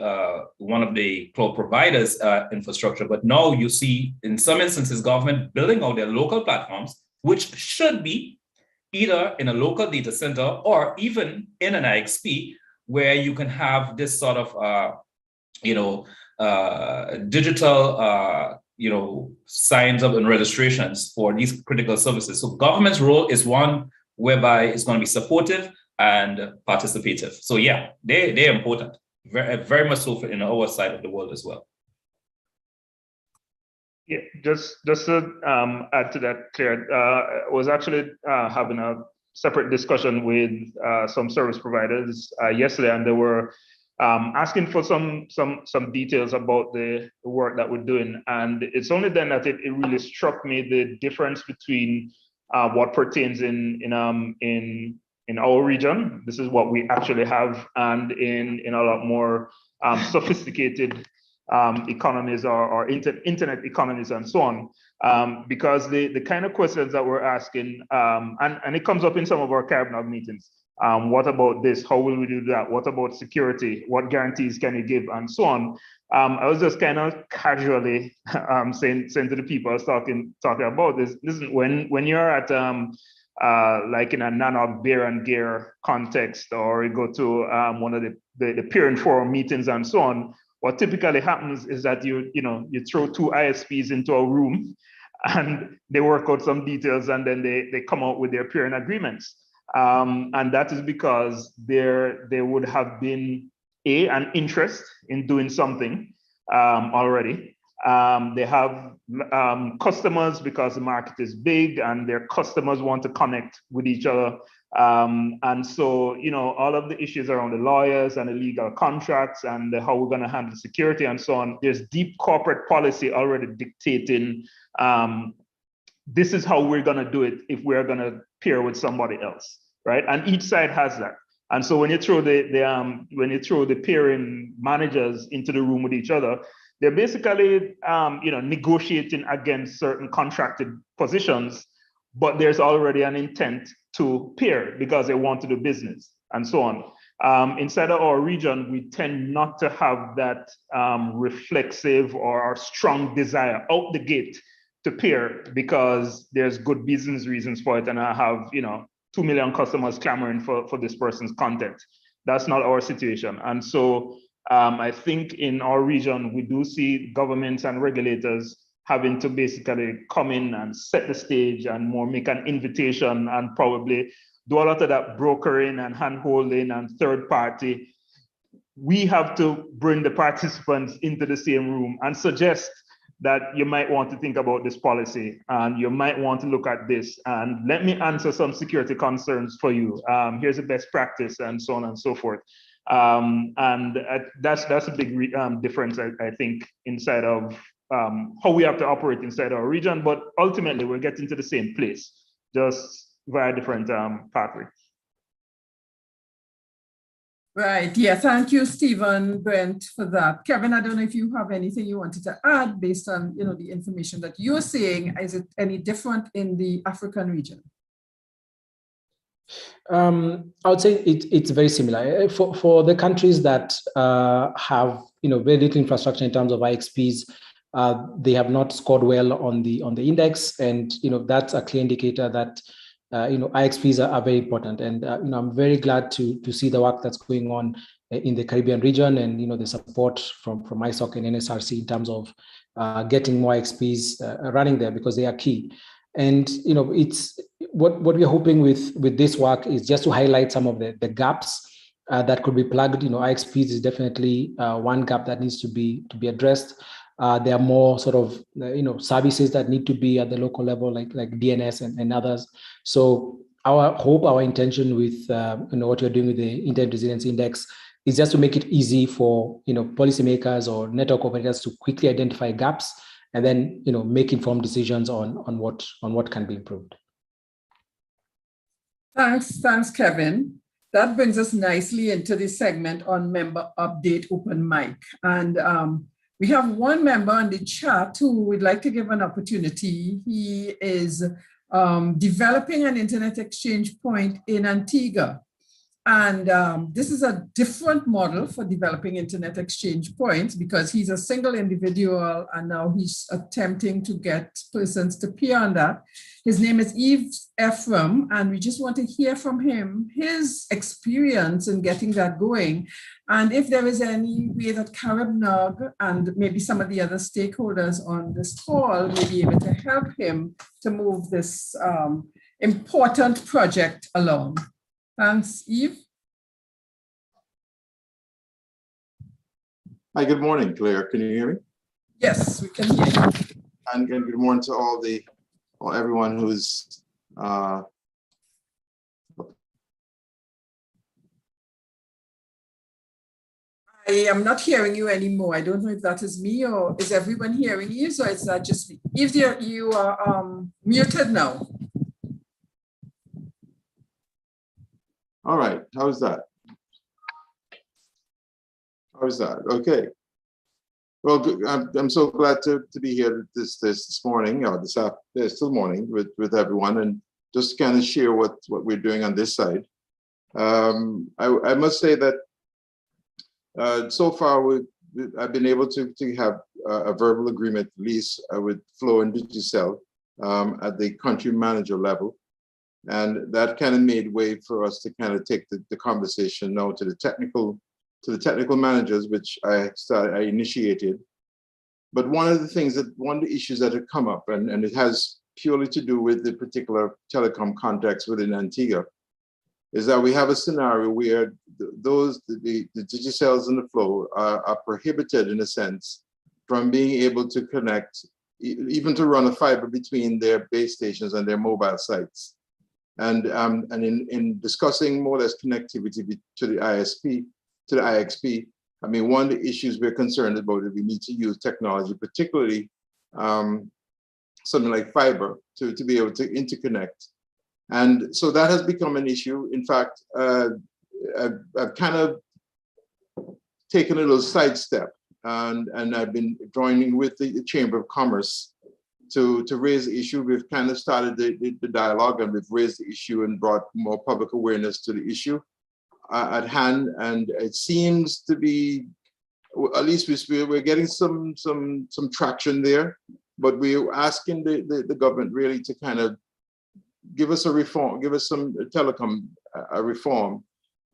one of the cloud providers' infrastructure. But now you see, in some instances, government building out their local platforms, which should be either in a local data center or even in an IXP, where you can have this sort of, digital, signs up and registrations for these critical services. So government's role is one whereby it's going to be supportive and participative. So yeah, they're important, very, very much so in our side of the world as well. Yeah, just to add to that, Claire, I was actually having a separate discussion with some service providers yesterday, and they were asking for some details about the work that we're doing. And it's only then that it really struck me the difference between what pertains in our region. This is what we actually have, and in a lot more sophisticated economies or internet economies and so on, because the kind of questions that we're asking, and it comes up in some of our CaribNOG meetings. What about this? How will we do that? What about security? What guarantees can you give? And so on. I was just kind of casually saying to the people I was talking about this. Listen, when you're at like in a NANOG beer and gear context, or you go to one of the peer forum meetings and so on, what typically happens is that you throw two ISPs into a room and they work out some details, and then they come out with their peering agreements. And that is because there would have been an interest in doing something already. They have customers because the market is big and their customers want to connect with each other. And so, all of the issues around the lawyers and the legal contracts and how we're going to handle security and so on, there's deep corporate policy already dictating this is how we're going to do it if we're going to peer with somebody else, right? And each side has that. And so when you throw the peering managers into the room with each other, they're basically negotiating against certain contracted positions, but there's already an intent to peer because they want to do business and so on. Inside of our region, we tend not to have that reflexive or strong desire out the gate to peer because there's good business reasons for it, and I have 2 million customers clamoring for this person's content. That's not our situation. And so I think in our region, we do see governments and regulators having to basically come in and set the stage and more make an invitation and probably do a lot of that brokering and hand-holding and third party. We have to bring the participants into the same room and suggest that you might want to think about this policy and you might want to look at this, and let me answer some security concerns for you. Here's the best practice and so on and so forth. And that's a big difference, I think, inside of how we have to operate inside our region, but ultimately we're getting to the same place, just via different pathway. Right. Yeah. Thank you, Stephen, Brent, for that. Kevin, I don't know if you have anything you wanted to add based on the information that you're seeing. Is it any different in the African region? I would say it's very similar for the countries that have very little infrastructure in terms of IXPs. They have not scored well on the index, and that's a clear indicator that IXPs are very important. And I'm very glad to see the work that's going on in the Caribbean region, and the support from ISOC and NSRC in terms of getting more IXPs running there, because they are key. And it's what we're hoping with this work is just to highlight some of the gaps that could be plugged. IXPs is definitely one gap that needs to be addressed. There are more sort of services that need to be at the local level, like DNS and others. So our intention with what you're doing with the Internet Resilience Index is just to make it easy for policymakers or network operators to quickly identify gaps and then make informed decisions on what can be improved. Thanks, Kevin. That brings us nicely into the segment on member update open mic. And we have one member on the chat who would like to give an opportunity. He is developing an internet exchange point in Antigua. And this is a different model for developing internet exchange points because he's a single individual and now he's attempting to get persons to peer on that. His name is Yves Ephraim, and we just want to hear from him, his experience in getting that going. And if there is any way that CaribNOG and maybe some of the other stakeholders on this call may be able to help him to move this important project along. Thanks, Yves. Hi, good morning, Claire. Can you hear me? Yes, we can hear you. And good morning to everyone who's I am not hearing you anymore. I don't know if that is me or is everyone hearing you? So is that just me? If you are muted now. all right. How's that? How's that? Okay. Well, I'm so glad to be here this morning or this afternoon, still morning with everyone, and just kind of share what we're doing on this side. I must say that so far I've been able to have a verbal agreement, at least with Flow and Digicel at the country manager level. And that kind of made way for us to kind of take the conversation now to the technical managers, which I initiated. But one of the issues that have come up, and it has purely to do with the particular telecom context within Antigua, is that we have a scenario where the Digicels and the Flow are prohibited in a sense from being able to connect, even to run a fiber between their base stations and their mobile sites. And in discussing more or less connectivity to the IXP, I mean, one of the issues we're concerned about is we need to use technology, particularly something like fiber, to be able to interconnect. And so that has become an issue. In fact, I've kind of taken a little sidestep, and I've been joining with the Chamber of Commerce to raise the issue. We've kind of started the dialogue, and we've raised the issue and brought more public awareness to the issue at hand. And it seems to be, at least we're getting some traction there, but we're asking the government really to kind of give us a reform, give us some telecom reform,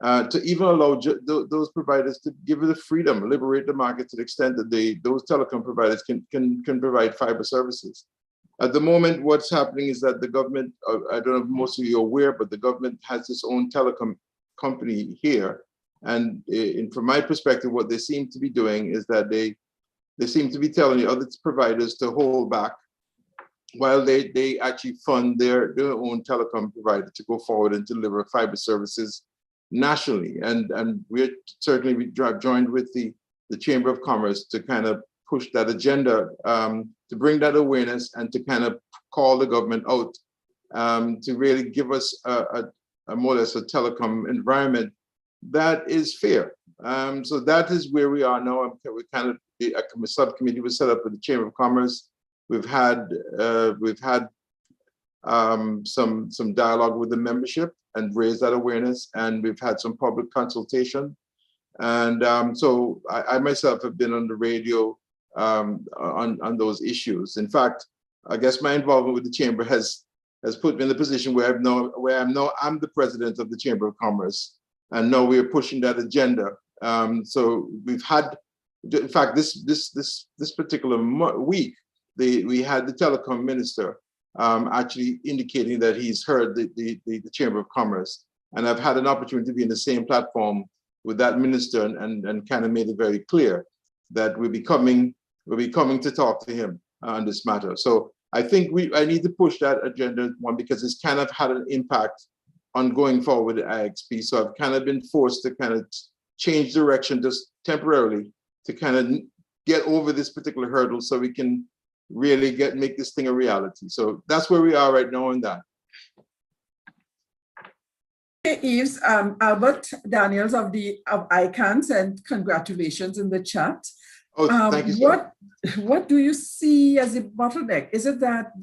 to even allow those providers to give it the freedom, liberate the market to the extent that those telecom providers can provide fiber services. At the moment, what's happening is that the government, I don't know if most of you are aware, but the government has its own telecom company here. And from my perspective, what they seem to be doing is that they seem to be telling the other providers to hold back while they actually fund their own telecom provider to go forward and deliver fiber services nationally. And we're certainly joined with the Chamber of Commerce to kind of push that agenda, to bring that awareness and to kind of call the government out, to really give us a more or less a telecom environment that is fair. So that is where we are now. We kind of, a subcommittee was set up with the Chamber of Commerce. We've had some dialogue with the membership and raised that awareness, and we've had some public consultation. And so I myself have been on the radio on those issues. In fact, I guess my involvement with the Chamber has put me in the position where I'm the president of the Chamber of Commerce, and now we are pushing that agenda. So we've had, in fact, this particular week, we had the telecom minister actually indicating that he's heard the Chamber of Commerce, and I've had an opportunity to be in the same platform with that minister and kind of made it very clear that we'll be coming to talk to him on this matter. So I think I need to push that agenda, one, because it's kind of had an impact on going forward with IXP. So I've kind of been forced to kind of change direction just temporarily to kind of get over this particular hurdle so we can really make this thing a reality. So that's where we are right now on that. Yves, Albert Daniels of ICANN sent congratulations in the chat. Oh, thank you, sir. What do you see as a bottleneck? Is it that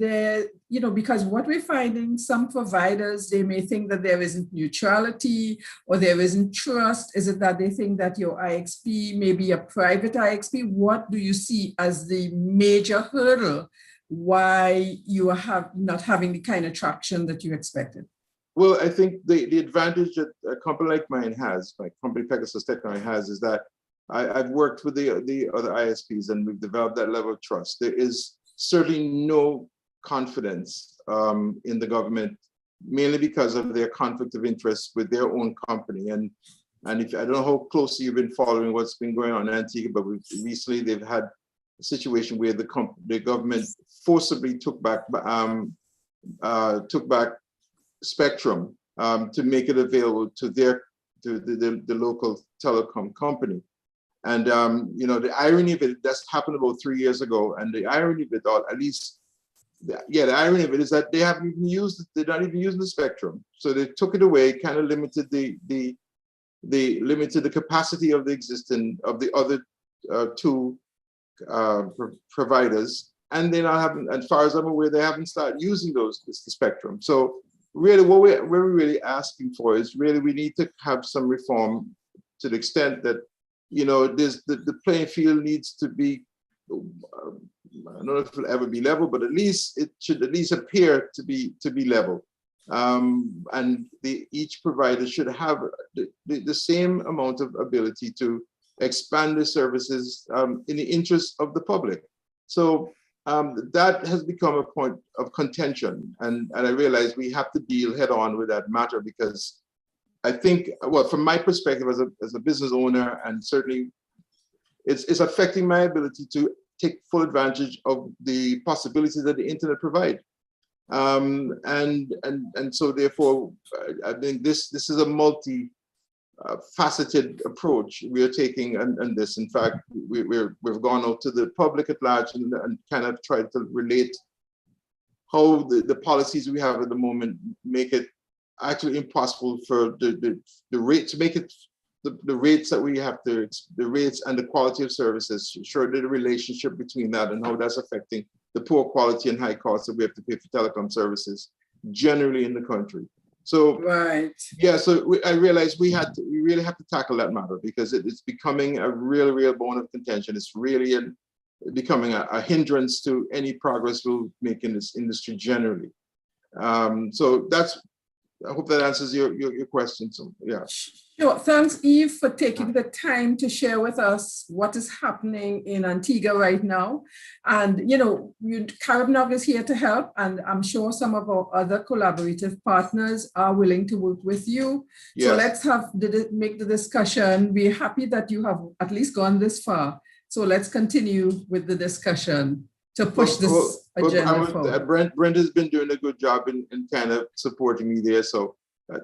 because what we're finding, some providers, they may think that there isn't neutrality or there isn't trust. Is it that they think that your IXP may be a private IXP? What do you see as the major hurdle why you are not having the kind of traction that you expected? Well, I think the advantage that a company like mine has, like company Pegasus Technology has, is that I've worked with the other ISPs and we've developed that level of trust. There is certainly no confidence in the government, mainly because of their conflict of interest with their own company. And if I don't know how closely you've been following what's been going on in Antigua, but recently they've had a situation where the government forcibly took back spectrum to make it available to the local telecom company. And the irony of it, that's happened about 3 years ago. And the irony of it, or at least, the irony of it is that they haven't even used, they're not even using the spectrum. So they took it away, kind of limited the capacity of the other two providers, and they not haven't, as far as I'm aware, they haven't started using the spectrum. So really, what we're really asking for is really we need to have some reform to the extent that there's the playing field needs to be. I don't know if it'll ever be level, but at least it should at least appear to be level. And each provider should have the same amount of ability to expand the services in the interest of the public. So that has become a point of contention. And I realize we have to deal head on with that matter, because I think, well, from my perspective as a business owner, and certainly it's affecting my ability to take full advantage of the possibilities that the internet provide. And so therefore, I think this is a multi-faceted approach we are taking on this. In fact, we've gone out to the public at large and kind of tried to relate how the policies we have at the moment make it actually impossible for the rate to make it the rates that we have to, the rates and the quality of services, show the relationship between that and how that's affecting the poor quality and high costs that we have to pay for telecom services generally in the country. So right, yeah, so I realized we really have to tackle that matter, because it's becoming a real bone of contention. It's really becoming a hindrance to any progress we'll make in this industry generally. So that's, I hope that answers your question. So yeah. Sure. Thanks, Eve, for taking the time to share with us what is happening in Antigua right now. And CaribNOG is here to help, and I'm sure some of our other collaborative partners are willing to work with you. Yes. So let's make the discussion. We're happy that you have at least gone this far. So let's continue with the discussion to push this agenda forward. Brent has been doing a good job in kind of supporting me there. So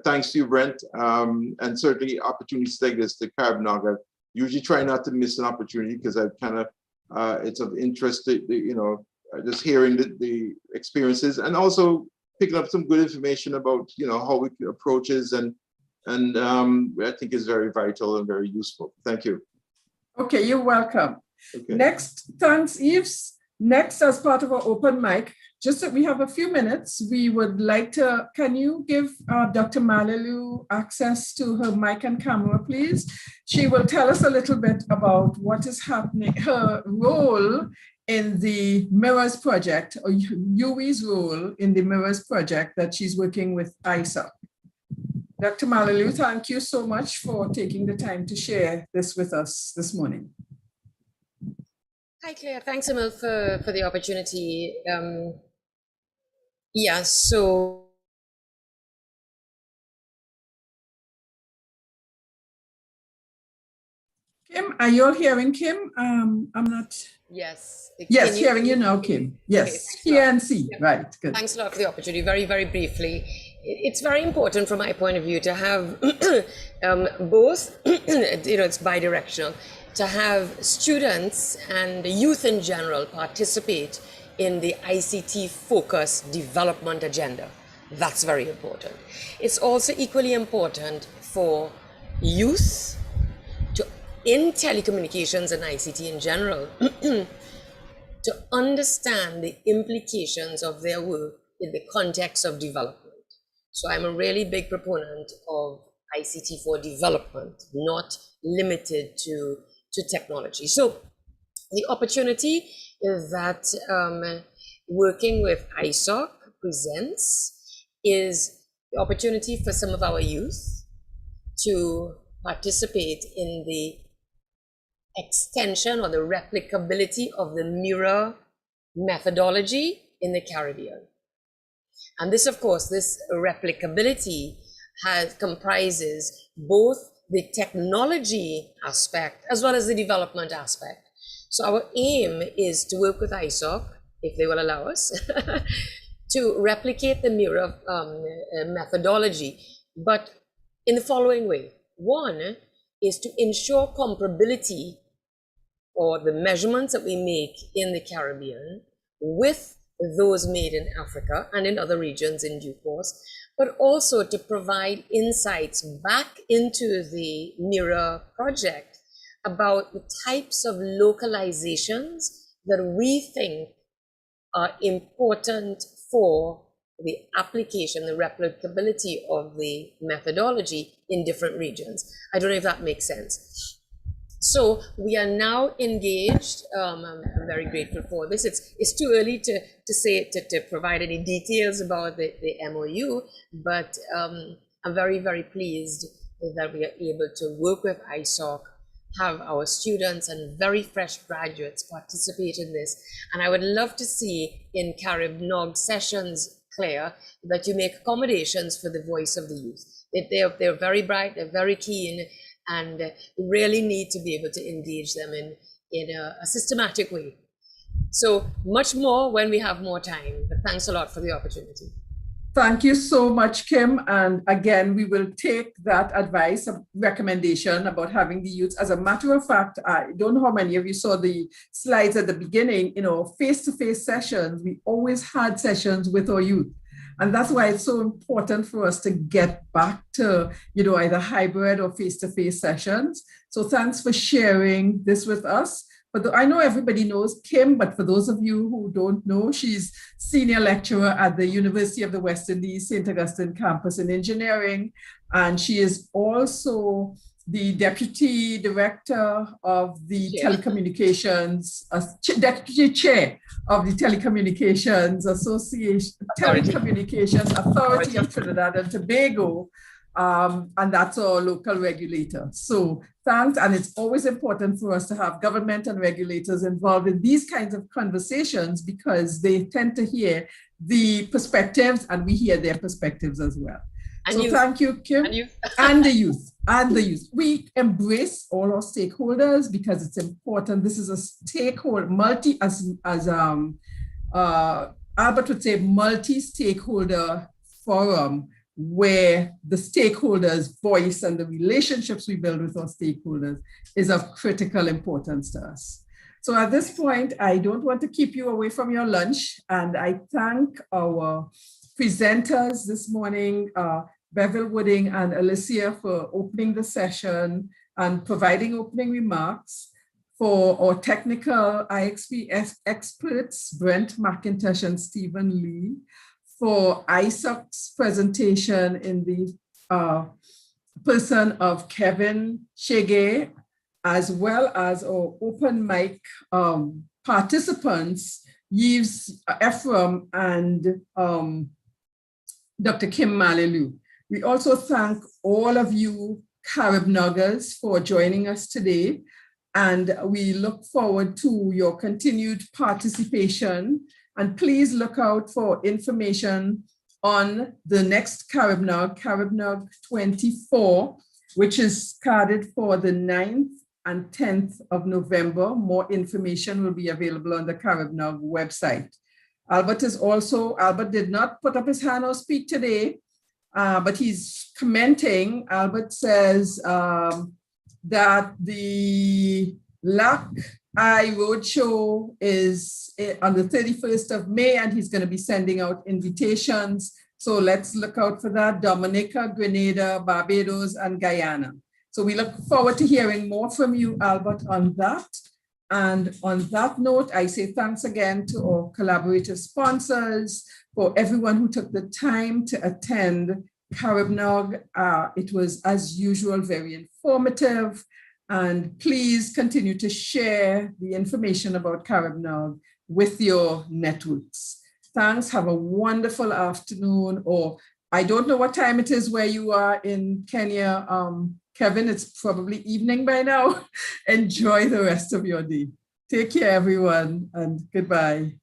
thanks to you, Brent. And certainly opportunities like this, the CaribNOG, I usually try not to miss an opportunity, because I kind of, it's of interest to, just hearing the experiences, and also picking up some good information about, how we can approach this, and I think is very vital and very useful. Thank you. Okay, you're welcome. Okay. Next, thanks, Yves. Next, as part of our open mic, just that we have a few minutes, we would like to, can you give Dr. Malilu access to her mic and camera, please? She will tell us a little bit about what is happening, her role in the Mirrors project, or Yui's role in the Mirrors project that she's working with ISA. Dr. Malilu, thank you so much for taking the time to share this with us this morning. Hi, Claire. Thanks, Emil, for the opportunity. Yeah, so Kim, are you all hearing Kim? I'm not. Yes. Yes, hearing you now, Kim. Yes, okay, hear and see. Yeah. Right, good. Thanks a lot for the opportunity. Very, very briefly, it's very important from my point of view to have both, it's bi-directional, to have students and youth in general participate in the ICT focus development agenda. That's very important. It's also equally important for youth to in telecommunications and ICT in general to understand the implications of their work in the context of development. So I'm a really big proponent of ICT for development, not limited to technology. So the opportunity is that working with ISOC presents is the opportunity for some of our youth to participate in the extension or the replicability of the mirror methodology in the Caribbean. And this, of course, this replicability comprises both the technology aspect as well as the development aspect. So our aim is to work with ISOC, if they will allow us, to replicate the mirror methodology, but in the following way. One is to ensure comparability or the measurements that we make in the Caribbean with those made in Africa and in other regions in due course, but also to provide insights back into the mirror project about the types of localizations that we think are important for the application, the replicability of the methodology in different regions. I don't know if that makes sense. So we are now engaged. I'm very grateful for this. It's too early to provide any details about the MOU, but I'm very, very pleased that we are able to work with ISOC, have our students and very fresh graduates participate in this. And I would love to see in CaribNOG sessions, Claire, that you make accommodations for the voice of the youth. They're very bright, they're very keen, and really need to be able to engage them in a systematic way. So much more when we have more time, but thanks a lot for the opportunity. Thank you so much, Kim. And again, we will take that advice, recommendation about having the youth. As a matter of fact, I don't know how many of you saw the slides at the beginning, face-to-face sessions. We always had sessions with our youth. And that's why it's so important for us to get back to, either hybrid or face-to-face sessions. So thanks for sharing this with us. But I know everybody knows Kim, but for those of you who don't know, she's senior lecturer at the University of the West Indies, St. Augustine campus in engineering. And she is also the deputy director of the telecommunications, deputy chair of the Telecommunications Association, Telecommunications Authority of Trinidad and Tobago. And that's our local regulator. So thanks. And it's always important for us to have government and regulators involved in these kinds of conversations because they tend to hear the perspectives and we hear their perspectives as well. And so thank you, Kim. And the youth. And the youth. We embrace all our stakeholders because it's important. This is a stakeholder, Albert would say, multi-stakeholder forum where the stakeholders' voice and the relationships we build with our stakeholders is of critical importance to us. So at this point, I don't want to keep you away from your lunch, and I thank our presenters this morning, Bevel Wooding and Alicia, for opening the session and providing opening remarks. For our technical IXP experts, Brent McIntosh and Stephen Lee, for ISOC's presentation in the person of Kevin Shege, as well as our open mic participants, Yves Ephraim and Dr. Kim Malilu. We also thank all of you CaribNOGers for joining us today, and we look forward to your continued participation. And please look out for information on the next CaribNOG, CaribNOG 24, which is carded for the 9th and 10th of November. More information will be available on the CaribNOG website. Albert did not put up his hand or speak today, but he's commenting. Albert says that the LAC Roadshow is on the 31st of May, and he's going to be sending out invitations. So let's look out for that. Dominica, Grenada, Barbados, and Guyana. So we look forward to hearing more from you, Albert, on that. And on that note, I say thanks again to our collaborative sponsors, for everyone who took the time to attend CaribNOG. It was, as usual, very informative. And please continue to share the information about CaribNOG with your networks. Thanks. Have a wonderful afternoon, or I don't know what time it is where you are in Kenya. Kevin, it's probably evening by now. Enjoy the rest of your day. Take care, everyone, and goodbye.